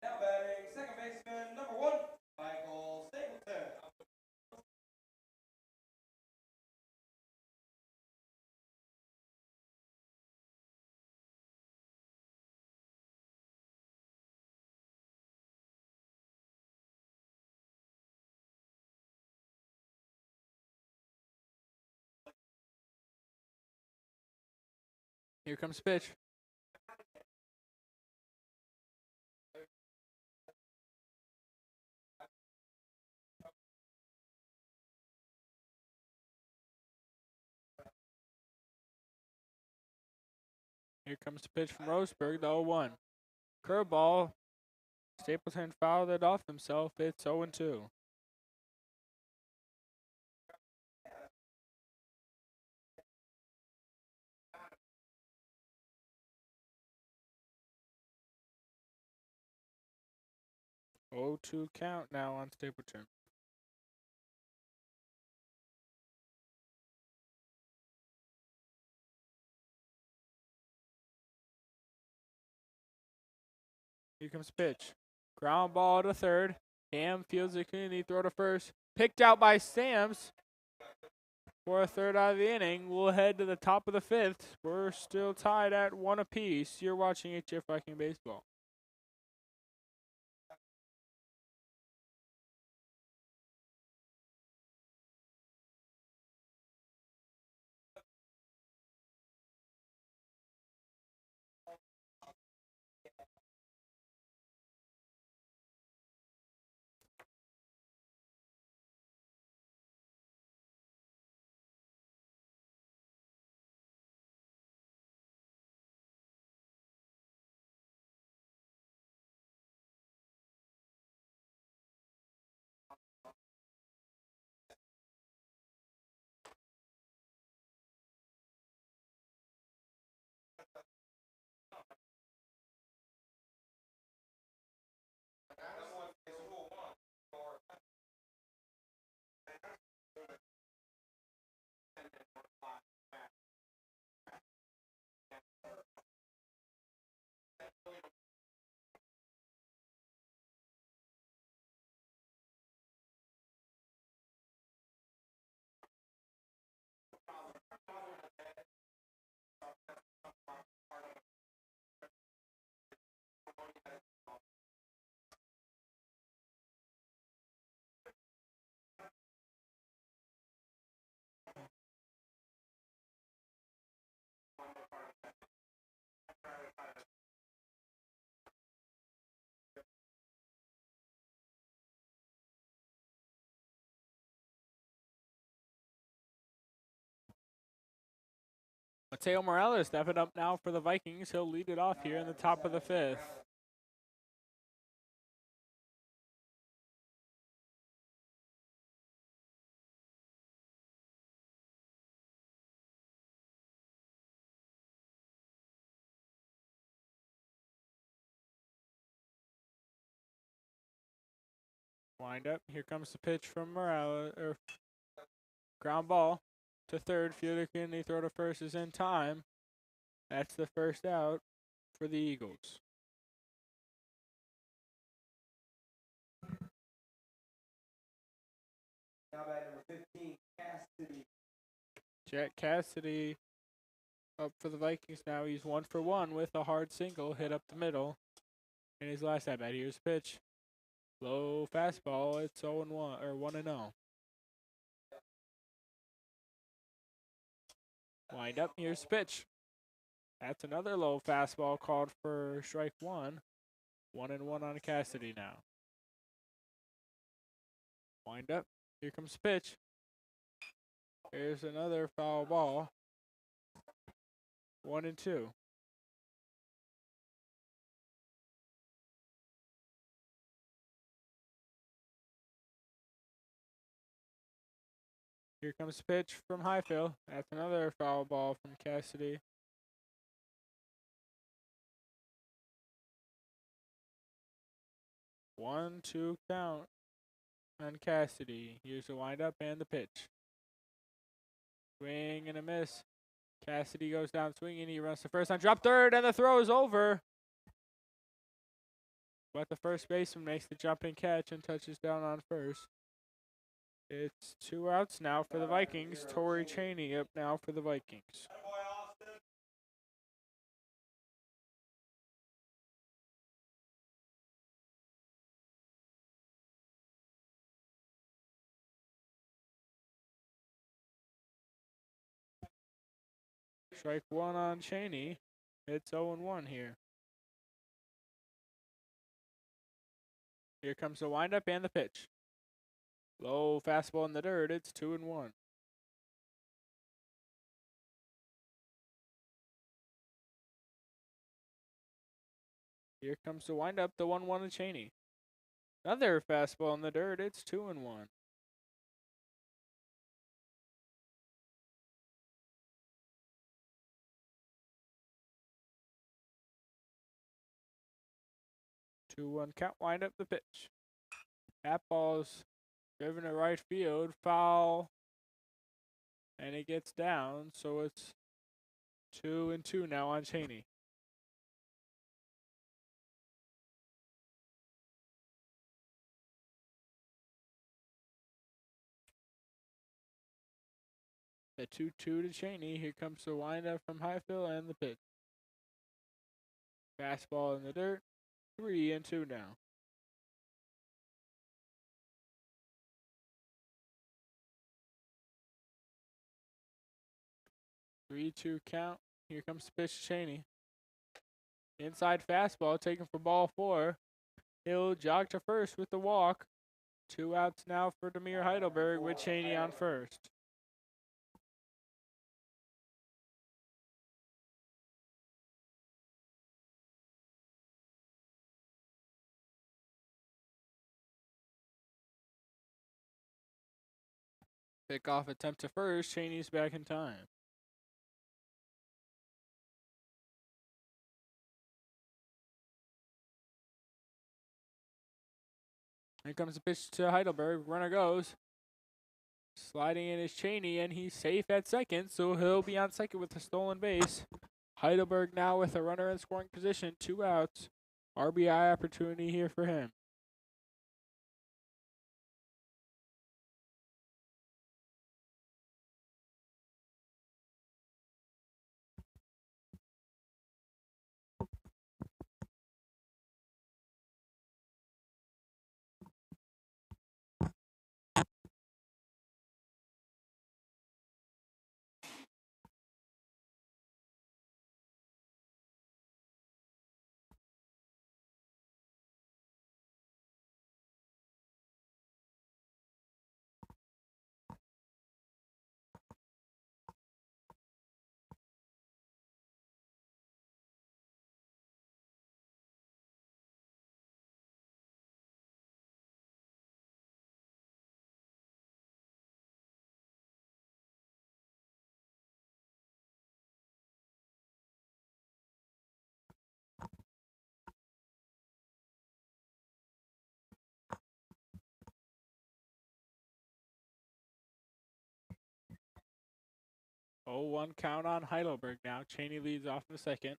Now batting second baseman number 1, Michael Stapleton. Here comes pitch. Here comes the pitch from Roseburg, the 0-1. Curveball. Stapleton fouled it off himself. It's 0-2. Oh, 2 count now on Stapleton. Here comes the pitch. Ground ball to third. Ham fields it cleanly. Throw to first. Picked out by Sams for a third out of the inning. We'll head to the top of the 5th. We're still tied at 1 apiece. You're watching HF Viking Baseball. Mateo Morales stepping up now for the Vikings. He'll lead it off here in the top of the 5th. Wind up. Here comes the pitch from Morales. Ground ball to third. Fielder Kennedy throw to first is in time. That's the first out for the Eagles. Now bat number 15, Cassidy. Jack Cassidy up for the Vikings now. He's 1 for 1 with a hard single hit up the middle. In his last at bat, here's the pitch. Low fastball. It's 0-1 or 1-0. Wind up. Here's the pitch. That's another low fastball called for strike 1. 1-1 on Cassidy now. Wind up. Here comes the pitch. Here's another foul ball. 1-2. Here comes the pitch from Highfield. That's another foul ball from Cassidy. One, two count on Cassidy. Here's the windup and the pitch. Swing and a miss. Cassidy goes down swinging. He runs to first on drop third, and the throw is over. But the first baseman makes the jumping catch and touches down on first. It's 2 outs now for the Vikings. Torrey Cheney up now for the Vikings. Strike 1 on Cheney. It's 0-1 here. Here comes the windup and the pitch. Low fastball in the dirt. It's 2-1. Here comes the windup, the 1-1 to Cheney. Another fastball in the dirt. It's 2-1. Two one count. Wind up the pitch. That ball's driven to right field. Foul. And it gets down. So it's 2-2 now on Cheney. The 2-2 to Cheney. Here comes the windup from Highfield and the pitch. Fastball in the dirt. 3-2 now. 3-2 count. Here comes the pitch to Cheney. Inside fastball taken for ball 4. He'll jog to first with the walk. 2 outs now for Demir Heidelberg with Cheney on first. Pickoff attempt to first. Cheney's back in time. Here comes the pitch to Heidelberg. Runner goes. Sliding in is Cheney, and he's safe at second, so he'll be on second with a stolen base. Heidelberg now with a runner in scoring position. 2 outs. RBI opportunity here for him. Oh, 1 count on Heidelberg now. Cheney leads off in the second.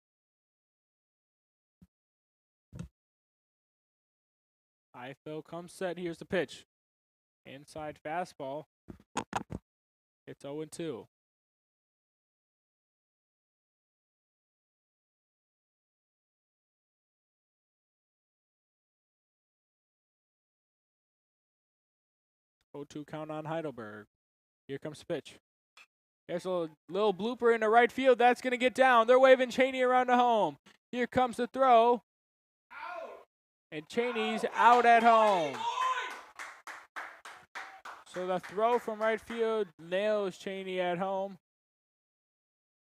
Highfield comes set. Here's the pitch. Inside fastball. It's 0-2. Oh, 2 count on Heidelberg. Here comes the pitch. There's a little blooper in the right field. That's going to get down. They're waving Cheney around the home. Here comes the throw. And Cheney's out at home. So the throw from right field nails Cheney at home.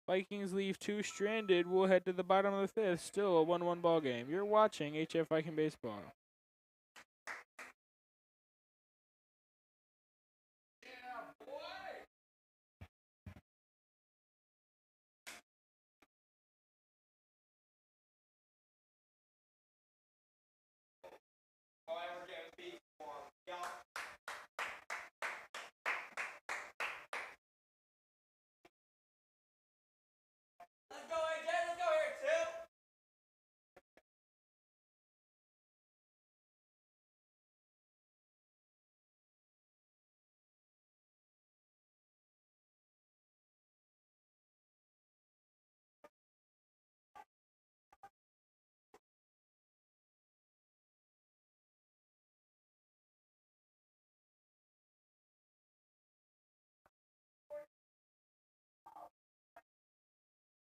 Vikings leave 2 stranded. We'll head to the bottom of the 5th. Still a 1-1 ball game. You're watching HF Viking Baseball. Let's go, AJ. Let's go here, Tim.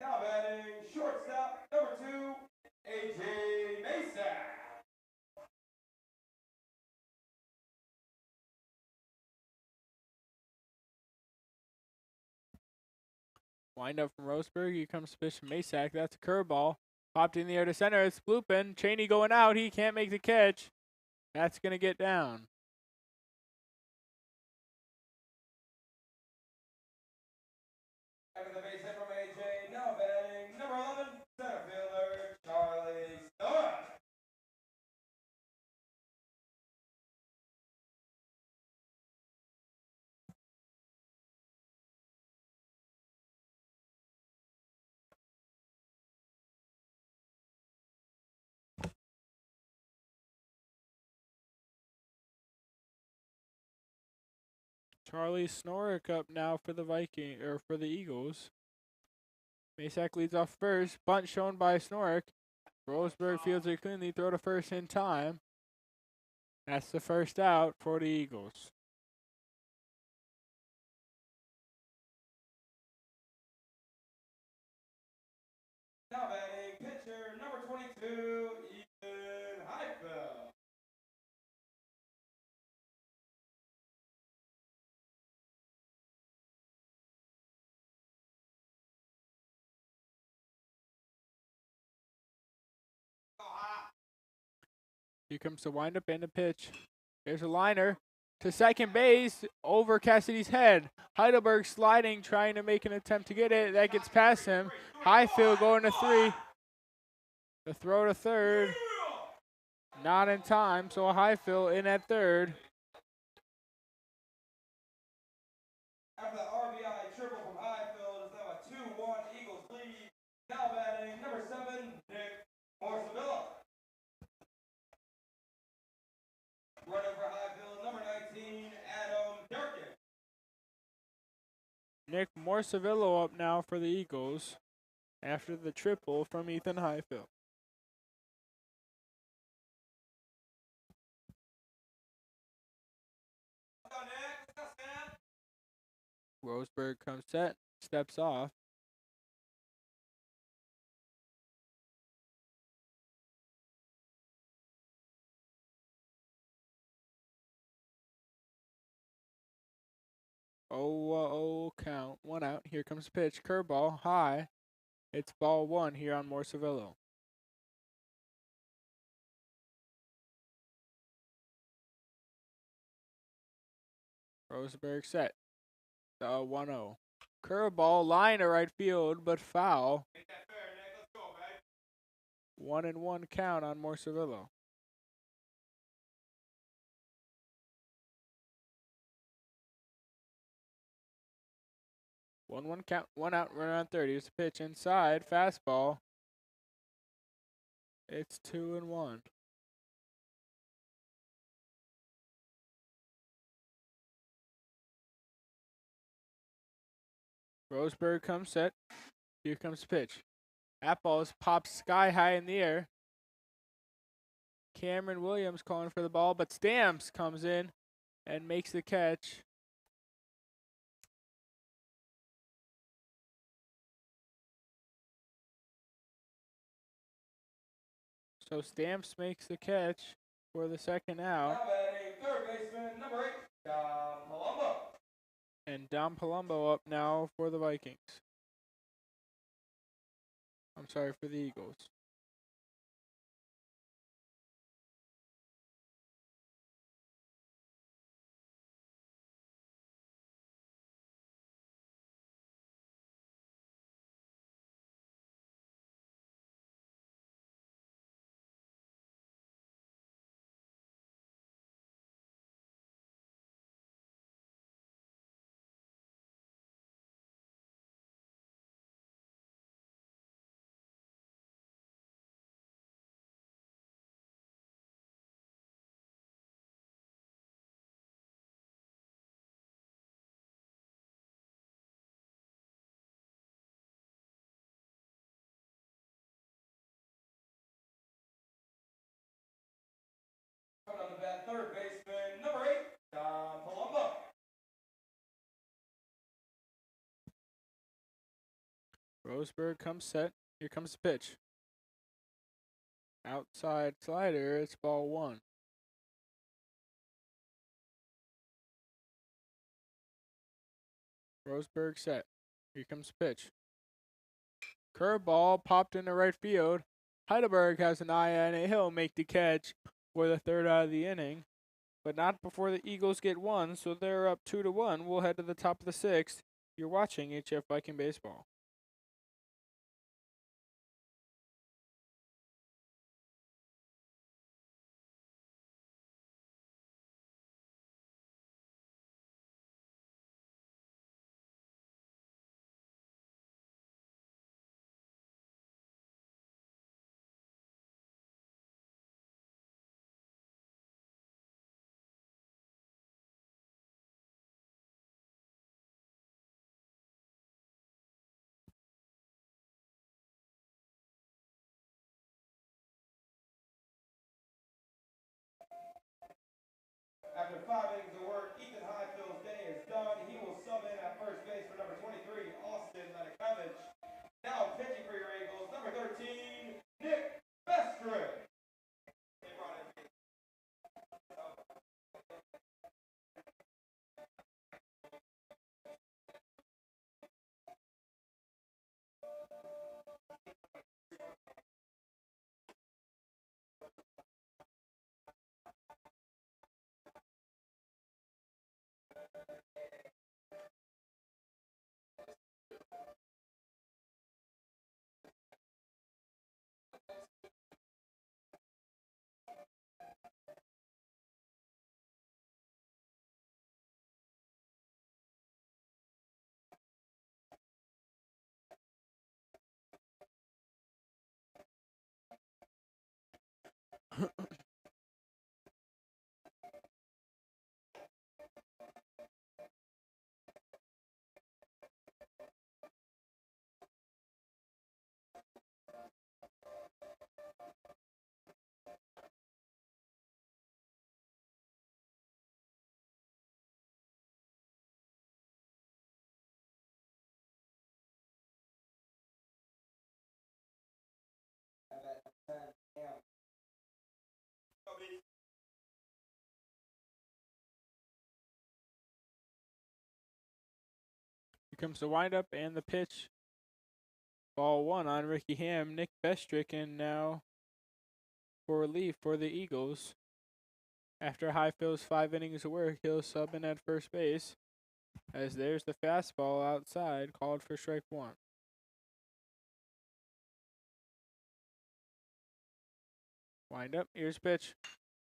Now batting shortstop, number 2, AJ Mesa. Wind up from Roseburg. Here comes pitch from Masak. That's a curveball. Popped in the air to center. It's blooping. Cheney going out. He can't make the catch. That's going to get down. After the base hit from AJ, now batting number 11, center fielder Charlie Snow. Charlie Snorik up now for the Eagles. Masak leads off first. Bunt shown by Snorik. Roseberg fields it cleanly. Throw to first in time. That's the first out for the Eagles. Now batting pitcher number 22, Ethan Heifel. Here comes the windup and the pitch. There's a liner to second base over Cassidy's head. Heidelberg sliding, trying to make an attempt to get it. That gets past him. Highfield going to 3. The throw to third. Not in time, so a Highfield in at third. After the RBI triple from Highfield, it's now a 2-1 Eagles lead. Now batting number 7, Nick Morsavilla. Running for Highfield, number 19, Adam Durkin. Nick Morsavillo up now for the Eagles after the triple from Ethan Highfield. Roseberg comes set, steps off. Oh, count. 1 out. Here comes the pitch. Curveball, high. It's ball 1 here on Morsavillo. Roseberg set. The 1-0. Curveball, line to right field, but foul. Make that fair, Nick. Let's go, man. 1-1 count on Morsavillo. One count, 1 out, runner on third. Here's the pitch inside, fastball. It's 2-1. Roseberg comes set. Here comes the pitch. That ball is popped sky high in the air. Cameron Williams calling for the ball, but Stamps comes in and makes the catch. So Stamps makes the catch for the second out. Now batting third baseman, number 8, Dom Palumbo. And Dom Palumbo up now for the Vikings. I'm sorry, for the Eagles. Coming on the bat, third baseman, number 8, Dom Palumbo. Roseberg comes set. Here comes the pitch. Outside slider. It's ball 1. Roseberg set. Here comes the pitch. Curveball popped into right field. Heidelberg has an eye on it. He'll make the catch for the third out of the inning, but not before the Eagles get one, so they're up 2-1. We'll head to the top of the sixth. You're watching HF Viking Baseball. After 5 innings of work, Ethan Highfield's day is done. He will sub in at first base for number 23, Austin Lenakevich. Now pitching for your Eagles, number 13, Nick Bestrick. Here comes the windup and the pitch. Ball one on Ricky Ham. Nick Bestrick in now for relief for the Eagles. After Highfield's 5 innings of work, he'll sub in at first base, as there's the fastball outside called for strike one. Wind up. Here's pitch.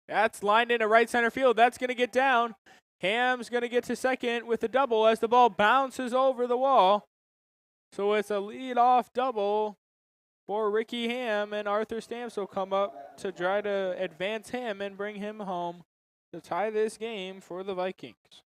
That's lined into right center field. That's going to get down. Ham's going to get to second with a double as the ball bounces over the wall. So it's a lead-off double for Ricky Ham, and Arthur Stamps will come up to try to advance him and bring him home to tie this game for the Vikings.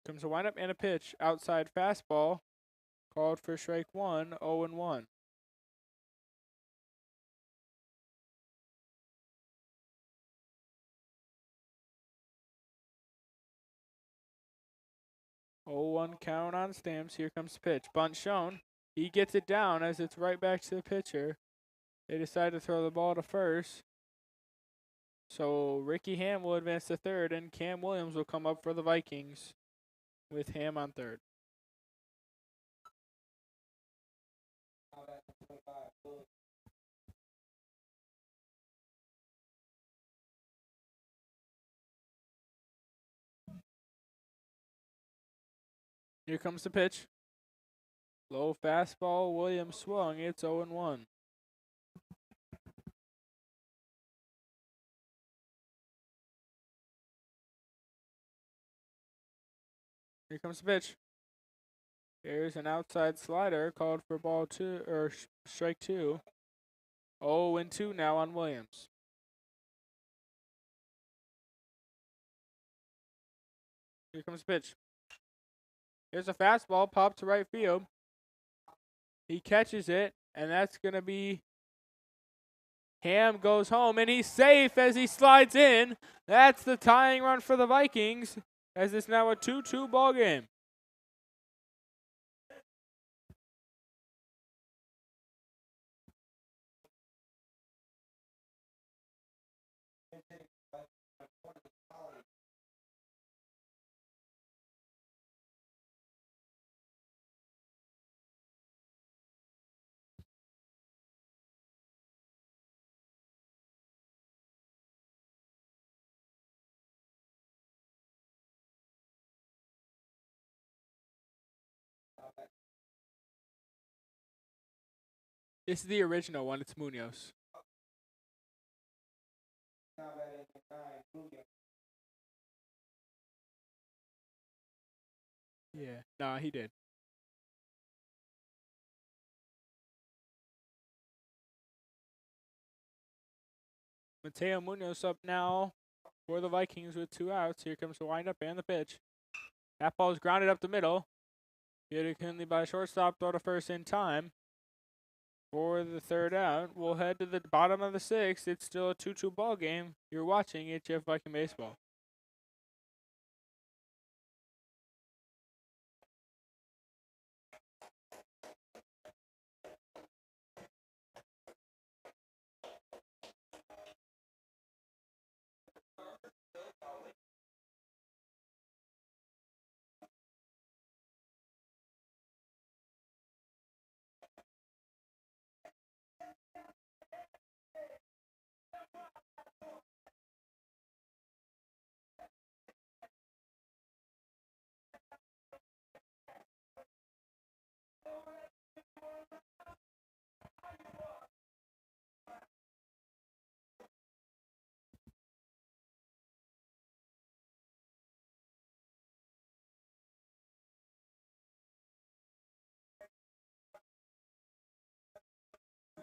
Comes a windup and a pitch. Outside fastball called for strike one, 0-1. Oh, 1 count on Stamps. Here comes the pitch. Bunt shown. He gets it down as it's right back to the pitcher. They decide to throw the ball to first. So Ricky Ham will advance to third, and Cam Williams will come up for the Vikings with Ham on third. Here comes the pitch. Low fastball. Williams swung. It's 0-1. Here comes the pitch. There's an outside slider called for ball two or strike two. 0-2 now on Williams. Here comes the pitch. Here's a fastball popped to right field. He catches it, and that's going to be Ham goes home, and he's safe as he slides in. That's the tying run for the Vikings, as it's now a 2-2 ball game. This is the original one. It's Munoz. Yeah, nah, he did. Mateo Munoz up now for the Vikings with 2 outs. Here comes the windup and the pitch. That ball is grounded up the middle. Hit cleanly by shortstop, throw to first in time. For the 3rd out, we'll head to the bottom of the 6th. It's still a 2-2 ball game. You're watching HF Viking Baseball.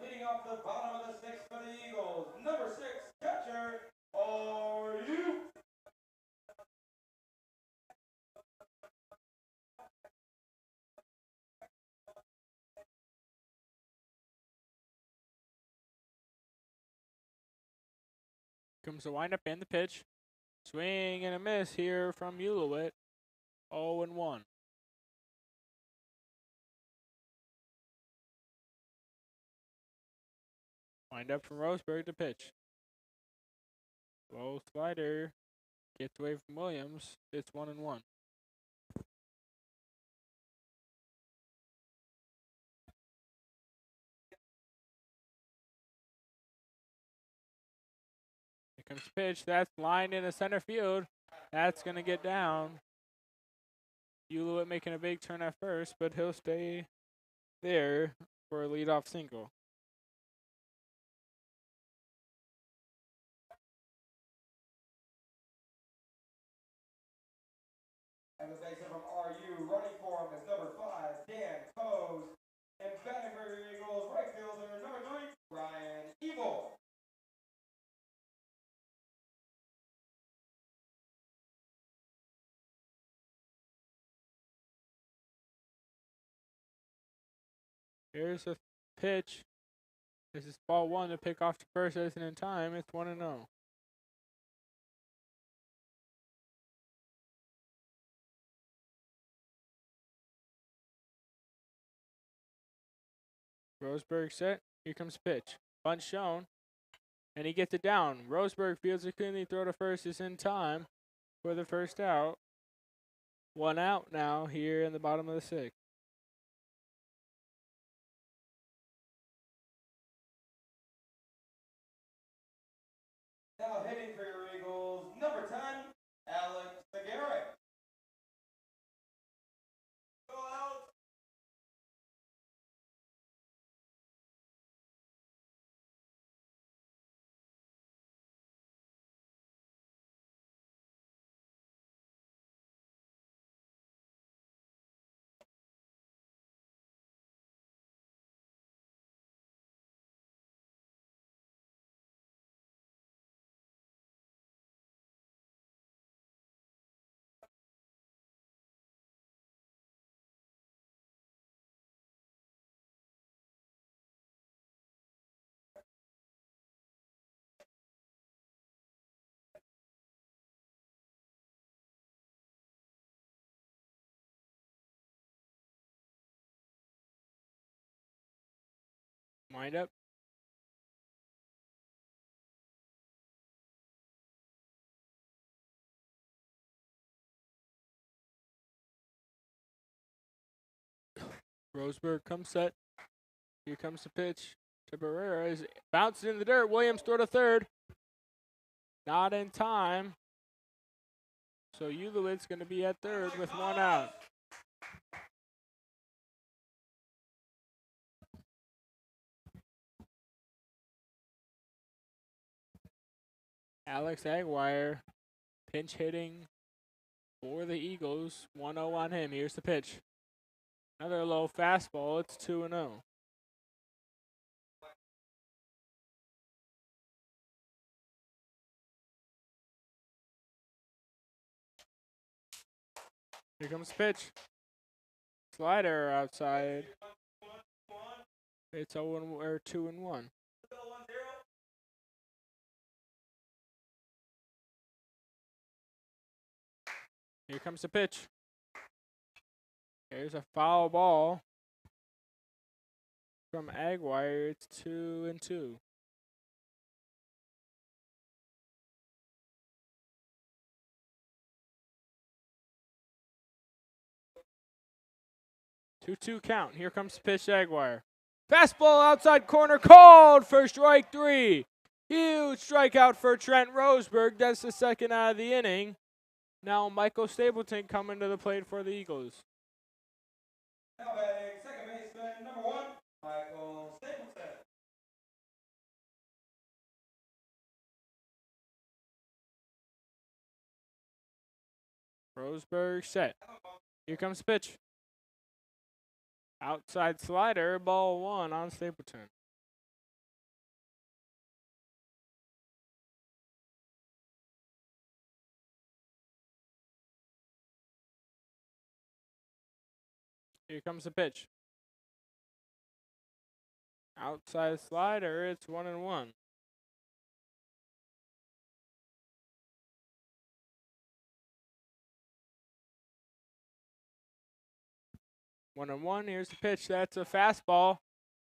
Leading off the bottom of the 6th for the Eagles, number 6, catcher, are you? Comes the windup and the pitch. Swing and a miss here from Ulowit. 0-1. Windup from Roseburg to pitch. Low slider. Gets away from Williams. It's 1-1. Here comes the pitch. That's lined into center field. That's going to get down. Ulowit making a big turn at first, but he'll stay there for a leadoff single. And the baseman from RU running for him is number 5, Dan Coase. And batting for your Eagles, right fielder, number 3, Ryan Evil. Here's a pitch. This is ball 1 to pick off to first as in time. It's 1-0. Roseburg set. Here comes pitch. Bunt shown. And he gets it down. Roseburg fields it cleanly. Throw to first is in time for the 1st out. 1 out now here in the bottom of the 6th. Now hitting for your Eagles, number 10, Alex Segura. Go out. Wind up. Roseburg comes set. Here comes the pitch. Cabrera is bounced in the dirt. Williams throw to third. Not in time. So Ulowitz going to be at third with one out. Alex Aguirre pinch hitting for the Eagles. 1-0 on him. Here's the pitch. Another low fastball. It's 2-0. Here comes the pitch. Slider outside. It's 2-1. Here comes the pitch. There's a foul ball from Aguirre. It's 2-2. Two count. Here comes the pitch, Aguirre. Fastball outside corner called for strike 3. Huge strikeout for Trent Roseburg. That's the second out of the inning. Now Michael Stapleton coming to the plate for the Eagles. Now batting second baseman, number 1, Michael Stapleton. Roseburg set. Here comes the pitch. Outside slider, ball 1 on Stapleton. Here comes the pitch. Outside slider, it's 1-1. One and one. Here's the pitch. That's a fastball.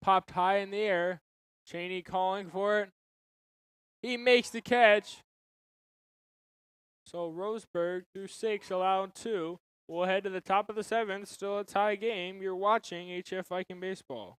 Popped high in the air. Cheney calling for it. He makes the catch. So Roseburg through 6, allowed 2. We'll head to the top of the 7th. Still a tie game. You're watching HF Viking Baseball.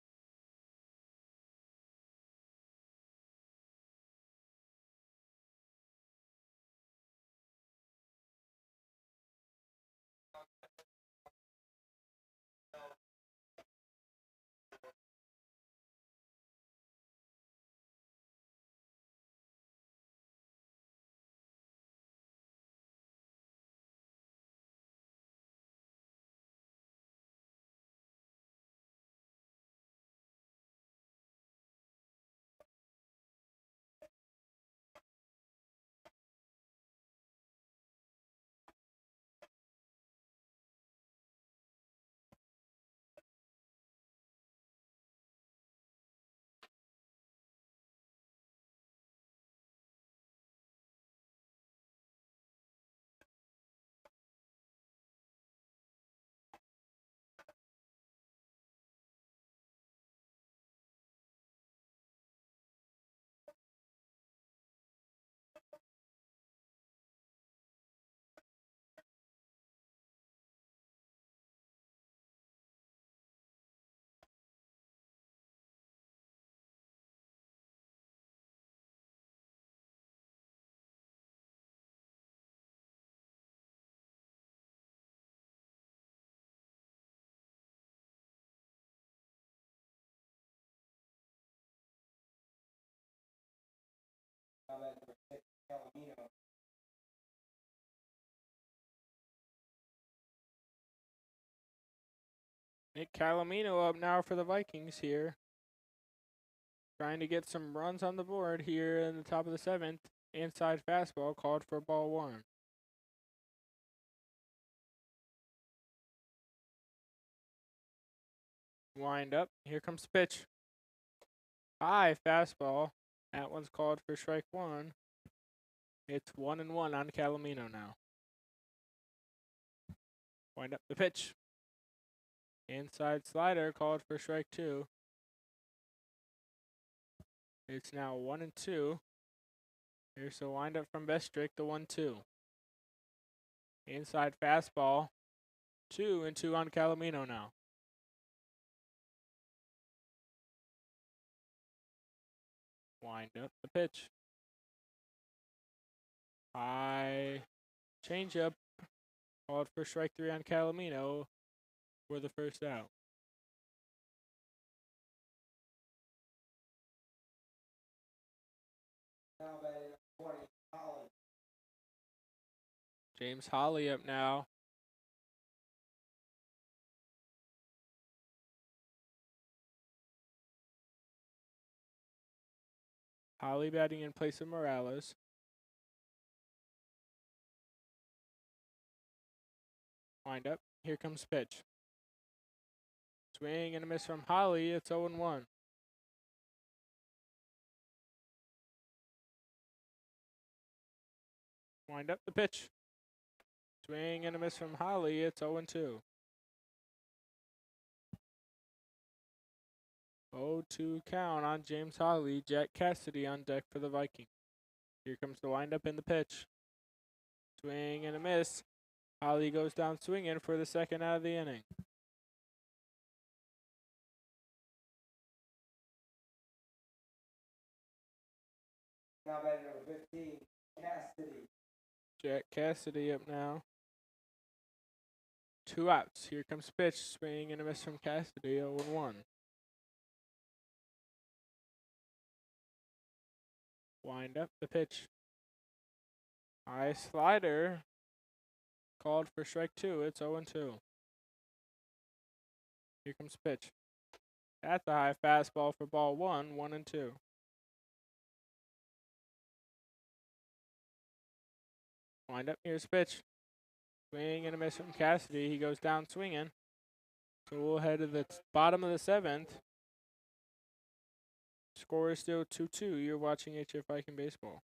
Now batting number 6, Calamino. Nick Calamino up now for the Vikings here. Trying to get some runs on the board here in the top of the 7th. Inside fastball called for ball 1. Wind up. Here comes the pitch. High fastball. That one's called for strike 1. It's 1-1 on Calamino now. Wind up the pitch. Inside slider called for strike 2. It's now 1-2. Here's the windup from Bestrick, the 1-2. Inside fastball, 2-2 on Calomino now. Wind up the pitch. High changeup, called for strike 3 on Calomino for the first out. Now batting 20, Holly. James Holly up now. Holly batting in place of Morales. Wind up. Here comes pitch. Swing and a miss from Holly. It's 0-1. Wind up the pitch. Swing and a miss from Holly. It's 0-2. 0-2 count on James Holly. Jack Cassidy on deck for the Vikings. Here comes the windup and the pitch. Swing and a miss. Holly goes down swinging for the second out of the inning. Now batting number 15, Cassidy. Jack Cassidy up now. 2 outs. Here comes pitch. Swing and a miss from Cassidy. 0-1. Wind up the pitch. High slider. Called for strike 2. It's 0-2. Here comes pitch. At the high fastball for ball 1, 1-2. Wind up, here's pitch. Swing and a miss from Cassidy. He goes down swinging. So we'll head to the bottom of the 7th. Score is still 2-2. You're watching HF Viking Baseball.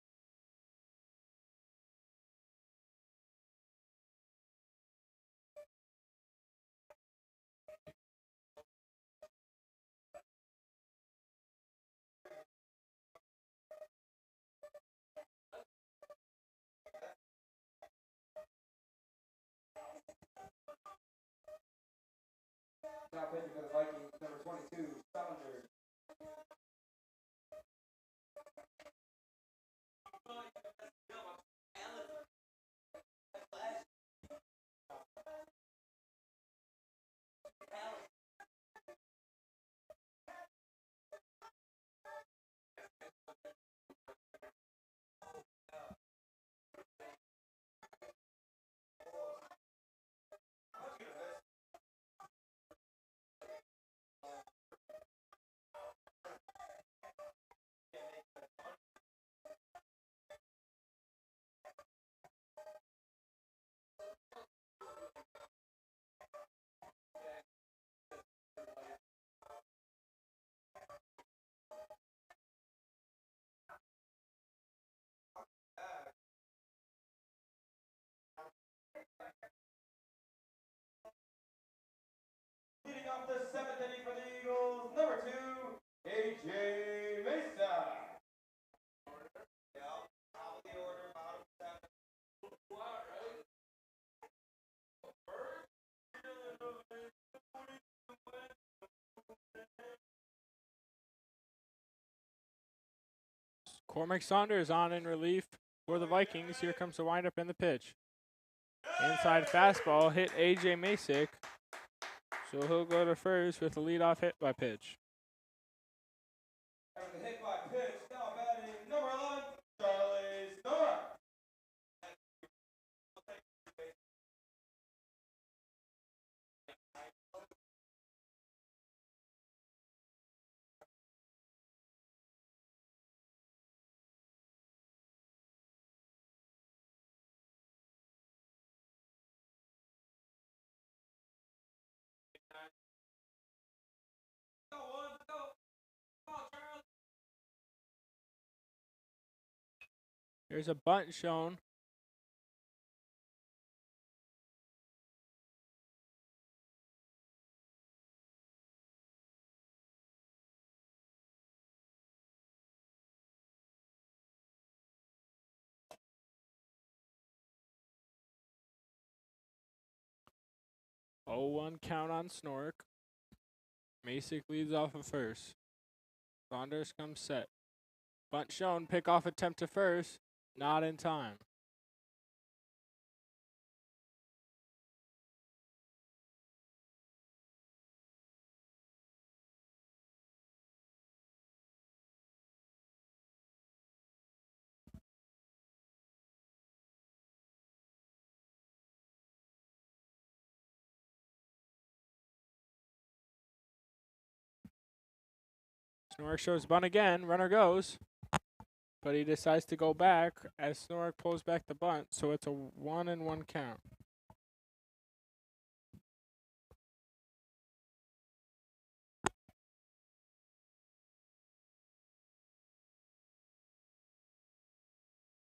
Now pitching for the Vikings, number 22, Sanburg. Leading off the 7th inning for the Eagles, number 2, A.J. Mesa. Yeah, top of the order, bottom 7. Cormac Saunders on in relief for the Vikings. Here comes the windup and the pitch. Inside fastball hit A.J. Masick. So he'll go to first with a leadoff hit by pitch. After the hit by pitch, now batting number 11, Charlie Snorer. There's a bunt shown. 0-1 count on Snork. Masick leads off at first. Saunders comes set. Bunt shown, pickoff attempt to first. Not in time. Snork shows bunt again. Runner goes. But he decides to go back as Snork pulls back the bunt. So it's a 1-1 count.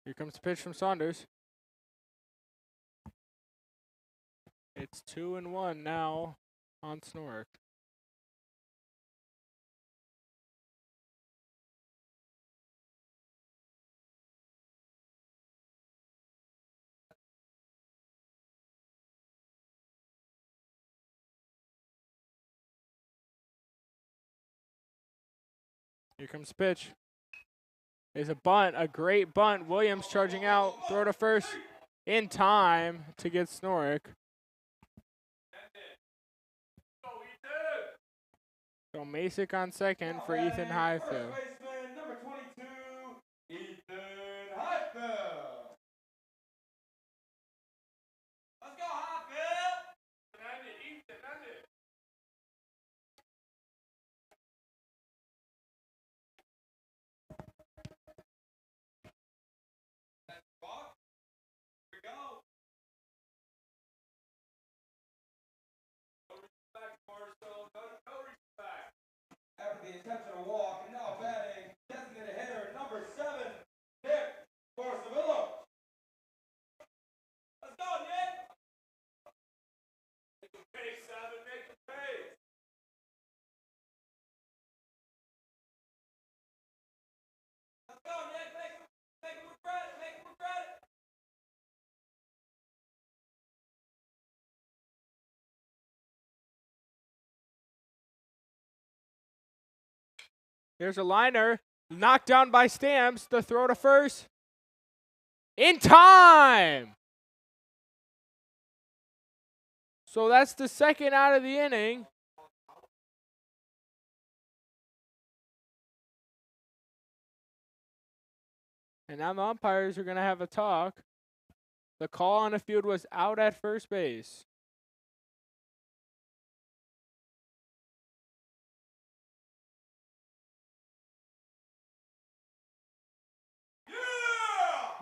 Here comes the pitch from Saunders. It's 2-1 now on Snork. Here comes the pitch. There's a bunt, a great bunt. Williams charging out, throw to first in time to get Snork. So Masick on second for Ethan Highfield. First baseman, number 22, Ethan Highfield. Let's go, Highfield. Here we go. No respect. After the intentional walk, and now batting, designated hitter number 7, Nick Corsavillo. Let's go, Nick. Make the pace, 7, make the pace. Let's go, Nick. Make him regret it. Make him regret it. There's a liner, knocked down by Stamps. The throw to first. In time! So that's the second out of the inning. And now the umpires are going to have a talk. The call on the field was out at first base.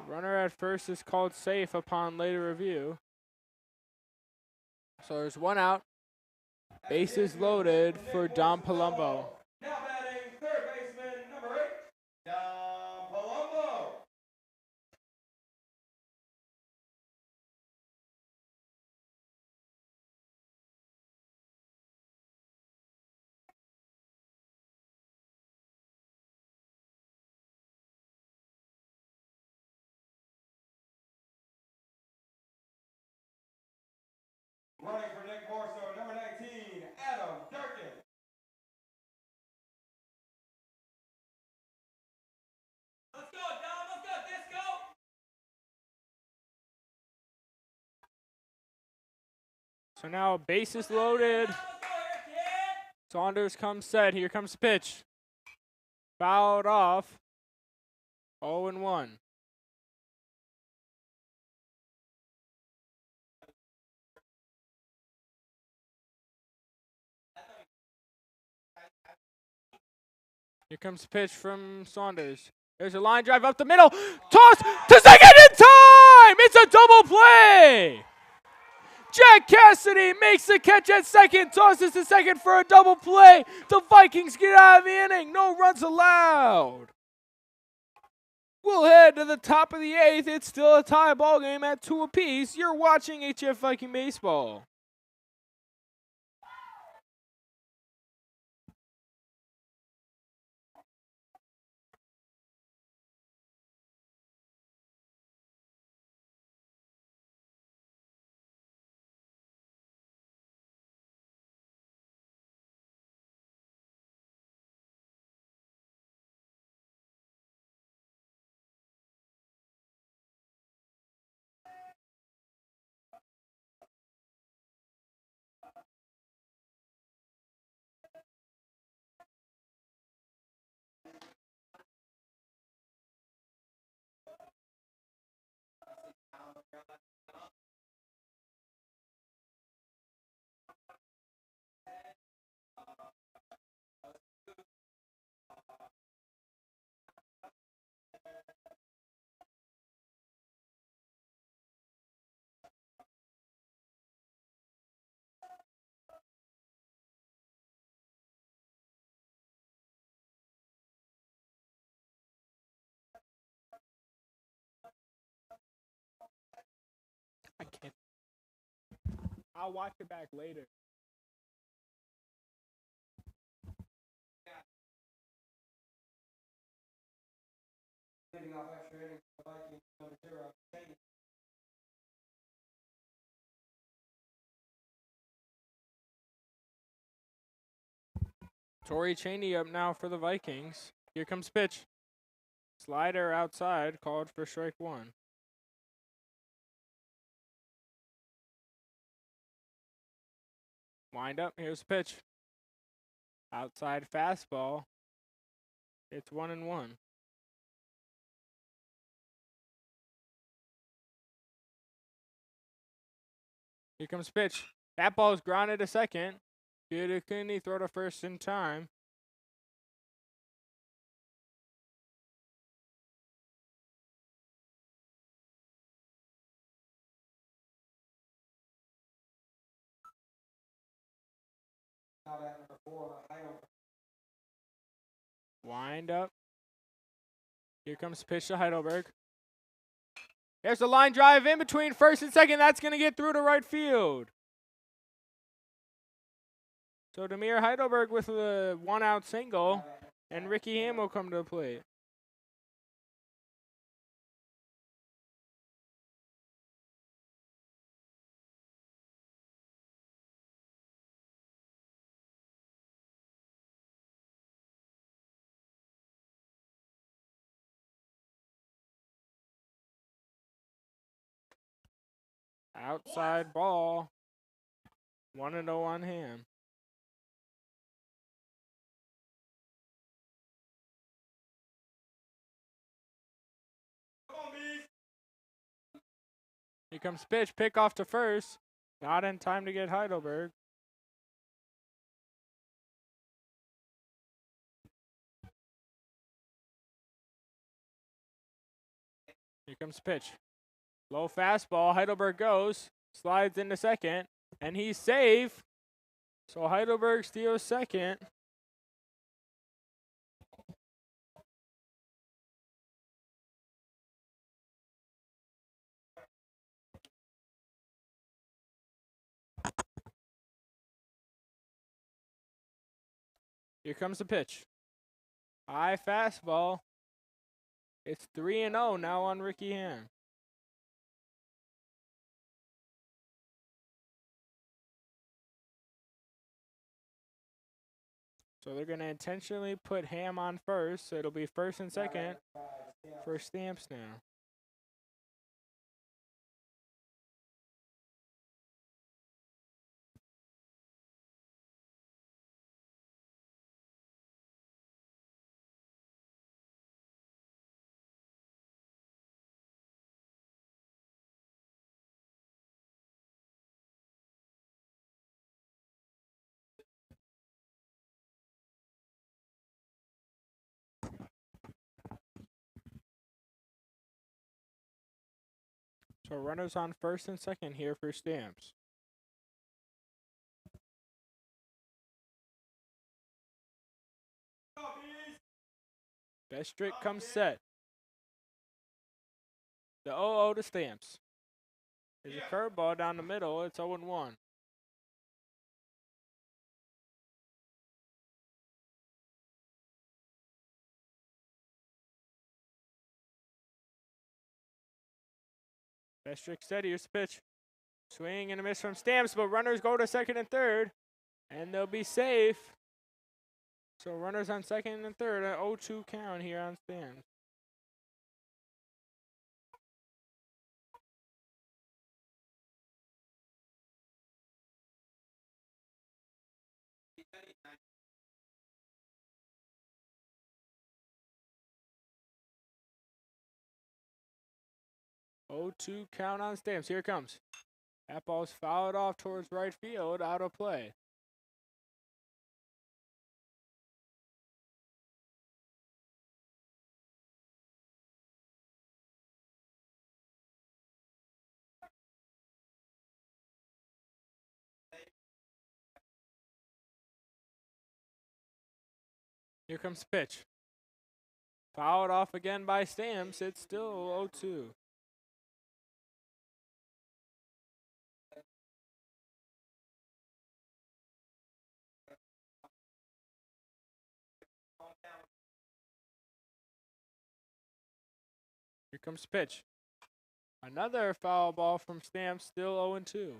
Runner at first is called safe upon later review. So there's one out. Bases loaded for Dom Palumbo. Now batting, third baseman, number 8, Dom Palumbo. Running for Nick Corso, number 19, Adam Durkin. Let's go, Dom. Let's go, Disco. So now bases loaded. Let's go here, kid. Saunders comes set. Here comes the pitch. Fouled off. 0-1. Here comes the pitch from Saunders. There's a line drive up the middle. Toss to second in time! It's a double play! Jack Cassidy makes the catch at second, tosses to second for a double play. The Vikings get out of the inning. No runs allowed. We'll head to the top of the 8th. It's still a tie ball game at 2 apiece. You're watching HF Viking Baseball. I can't. I'll watch it back later. Leading off extra innings for the Vikings, number 0, Cheney. Torrey Cheney up now for the Vikings. Here comes pitch. Slider outside, called for strike one. Wind up, here's the pitch. Outside fastball. It's 1-1. Here comes pitch. That ball's grounded to second. Couldn't throw to first in time. Now at number 4, Heidelberg. Wind up. Here comes the pitch to Heidelberg. There's a line drive in between first and second. That's going to get through to right field. So Demir Heidelberg with a 1-out single, and Ricky Ham will come to the plate. Outside ball. 1-0 on Ham. Here comes pitch. Pick off to first. Not in time to get Heidelberg. Here comes pitch. Low fastball. Heidelberg goes. Slides into second. And he's safe. So Heidelberg steals second. Here comes the pitch. High fastball. It's 3-0 now on Ricky Ham. So they're going to intentionally put Ham on first. So it'll be first and second for Stamps now. So runners on first and second here for Stamps. Bestrick comes set. The 0-0 to Stamps. There's a curveball down the middle. It's 0-1. Bestrick steady. Here's the pitch. Swing and a miss from Stamps, but runners go to second and third, and they'll be safe. So runners on second and third, an 0-2 count here on Stamps. Oh, 2 count on Stamps. Here it comes. That ball's fouled off towards right field, out of play. Here comes the pitch. Fouled off again by Stamps. It's still 0-2. Here comes the pitch. Another foul ball from Stamps, still 0-2.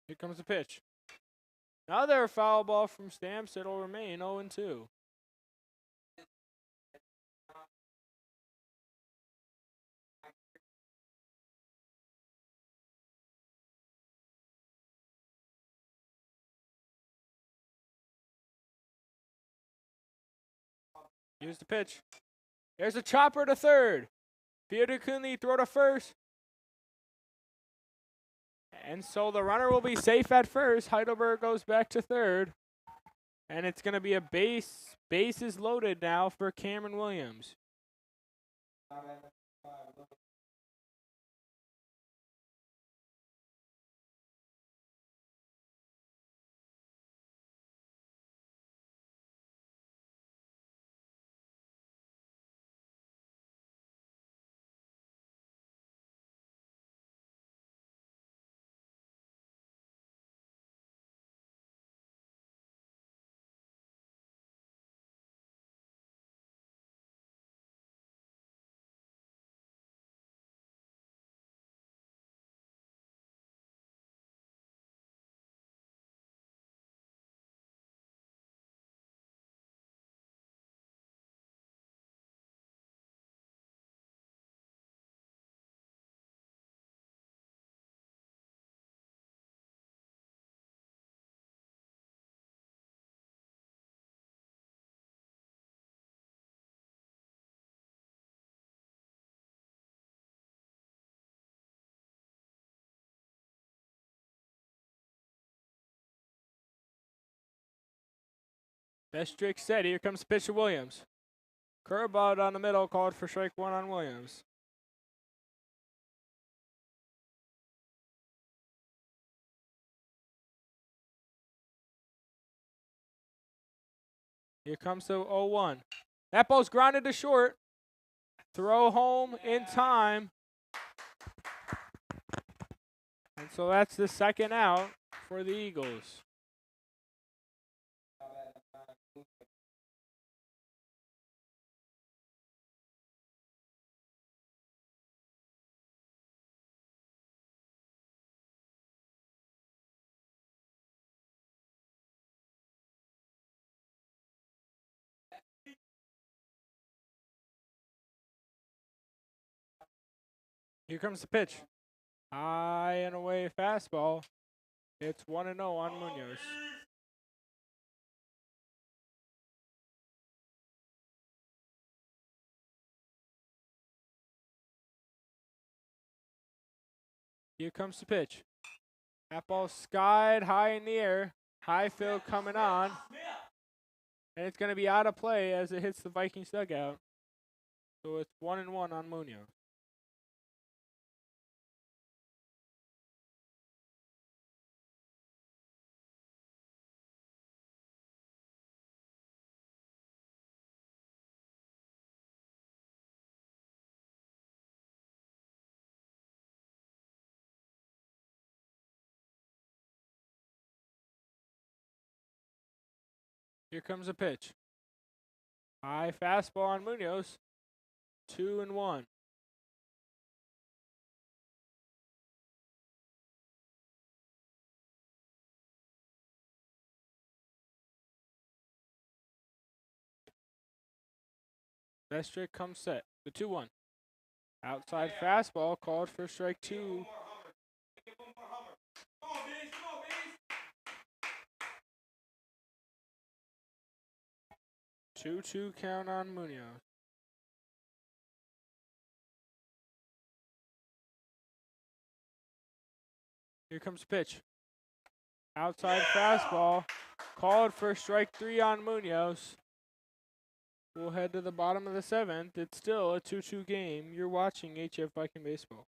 Here comes the pitch. Another foul ball from Stamps. It'll remain 0-2. Here's the pitch. There's a chopper to third. Fielder Coonley throw to first. And so the runner will be safe at first. Heidelberg goes back to third. And it's going to be a bases loaded now for Cameron Williams. Bestrick set. Here comes the pitch to Williams. Curveball down the middle, called for strike one on Williams. Here comes the 0-1. That ball's grounded to short. Throw home in time. And so that's the second out for the Eagles. Here comes the pitch. High and away fastball. It's 1-0 on Munoz. Here comes the pitch. That ball skied high in the air. High field coming on. And it's going to be out of play as it hits the Vikings dugout. So it's 1-1 on Munoz. Here comes a pitch. High fastball on Munoz. 2-1. Bestrick comes set. The 2-1. Outside fastball called for strike two. 2-2 count on Munoz. Here comes the pitch. Outside fastball called for strike three on Munoz. We'll head to the bottom of the seventh. It's still a 2-2 game. You're watching HF Viking Baseball.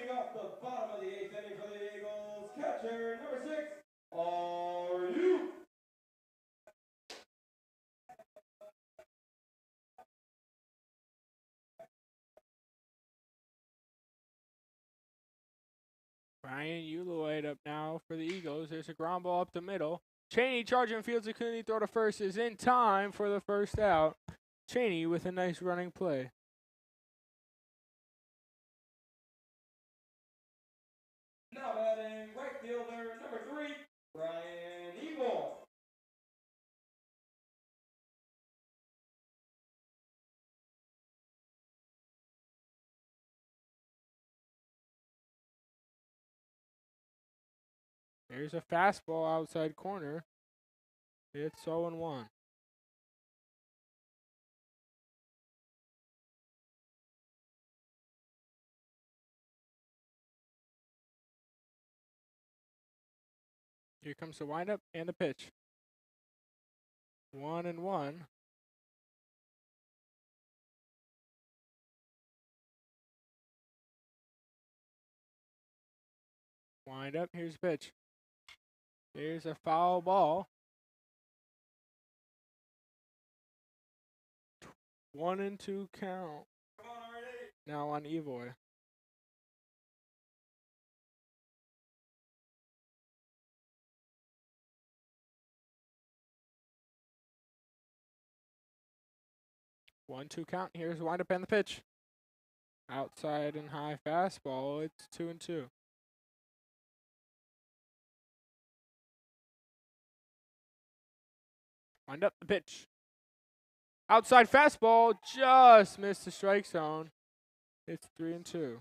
Leading off the bottom of the eighth inning for the Eagles, catcher number 6, are you? Ryan Uloid up now for the Eagles. There's a ground ball up the middle. Cheney charging fields a Cooney throw to first is in time for the first out. Cheney with a nice running play. Now batting right fielder number 3, Brian Evil. There's a fastball outside corner. It's 0-1. Here comes the windup and the pitch. 1-1. Wind up. Here's the pitch. There's a foul ball. 1-2 count. Now on Evoy. One, two count. Here's the windup and the pitch. Outside and high fastball. It's 2-2. Wind up the pitch. Outside fastball. Just missed the strike zone. It's 3-2.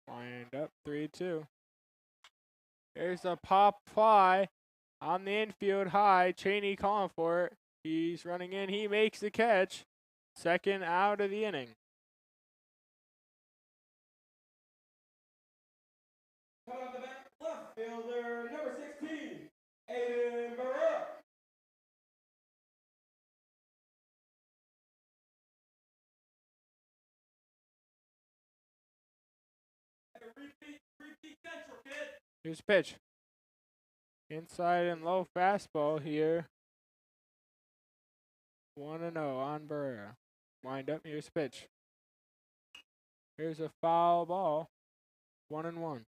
Wind up 3-2. There's a pop fly on the infield high. Cheney calling for it. He's running in. He makes the catch. Second out of the inning. Coming up the back, left fielder number 16, Aiden Barrera. Repeat central, kid. Here's the pitch. Inside and low fastball here. 1-0 on Barrera. Wind up. Here's the pitch. Here's a foul ball. 1-1.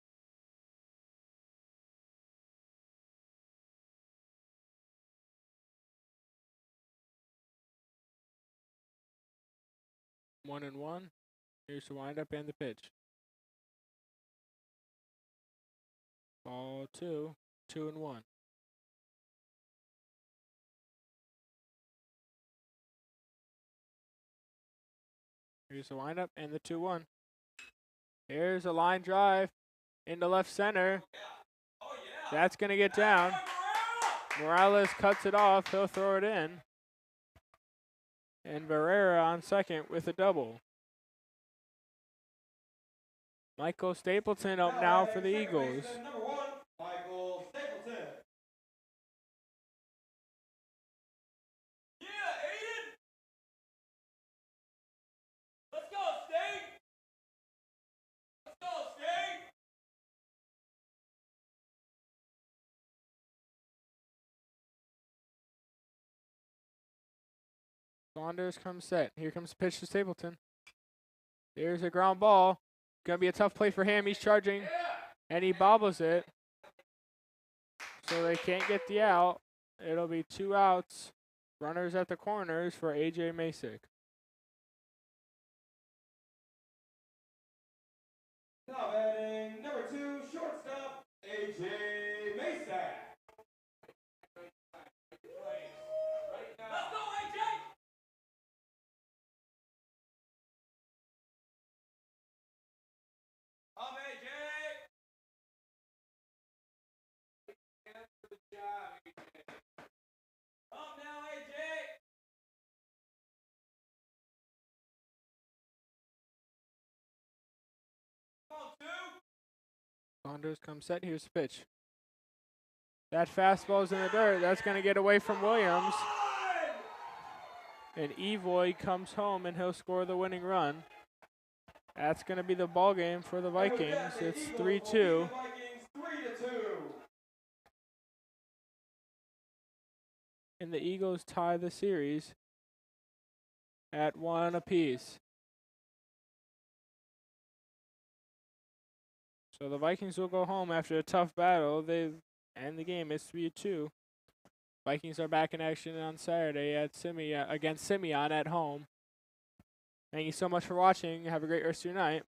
One and one. Here's the windup and the pitch. Ball 2, 2-1. Here's the windup and the 2-1. Here's a line drive into left center. That's going to get down. Morales cuts it off. He'll throw it in. And Barrera on second with a double. Michael Stapleton up now for the Eagles. Number 1, Michael Stapleton. Yeah, Aiden. Let's go, State. Let's go, State. Saunders comes set. Here comes the pitch to Stapleton. There's a ground ball. Gonna be a tough play for him. He's charging, and he bobbles it. So they can't get the out. It'll be 2 outs. Runners at the corners for AJ Masick. Now batting number 2, shortstop, AJ Masick. Let's go, AJ! Up, AJ! Good job, AJ. Up now, AJ! Ball 2. Saunders comes set. Here's the pitch. That fastball's in the dirt. That's going to get away from Williams. And Evoy comes home, and he'll score the winning run. That's going to be the ball game for the Vikings. It's 3-2. And the Eagles tie the series at 1 apiece. So the Vikings will go home after a tough battle. They end the game. It's 3-2. Vikings are back in action on Saturday at against Simeon at home. Thank you so much for watching. Have a great rest of your night.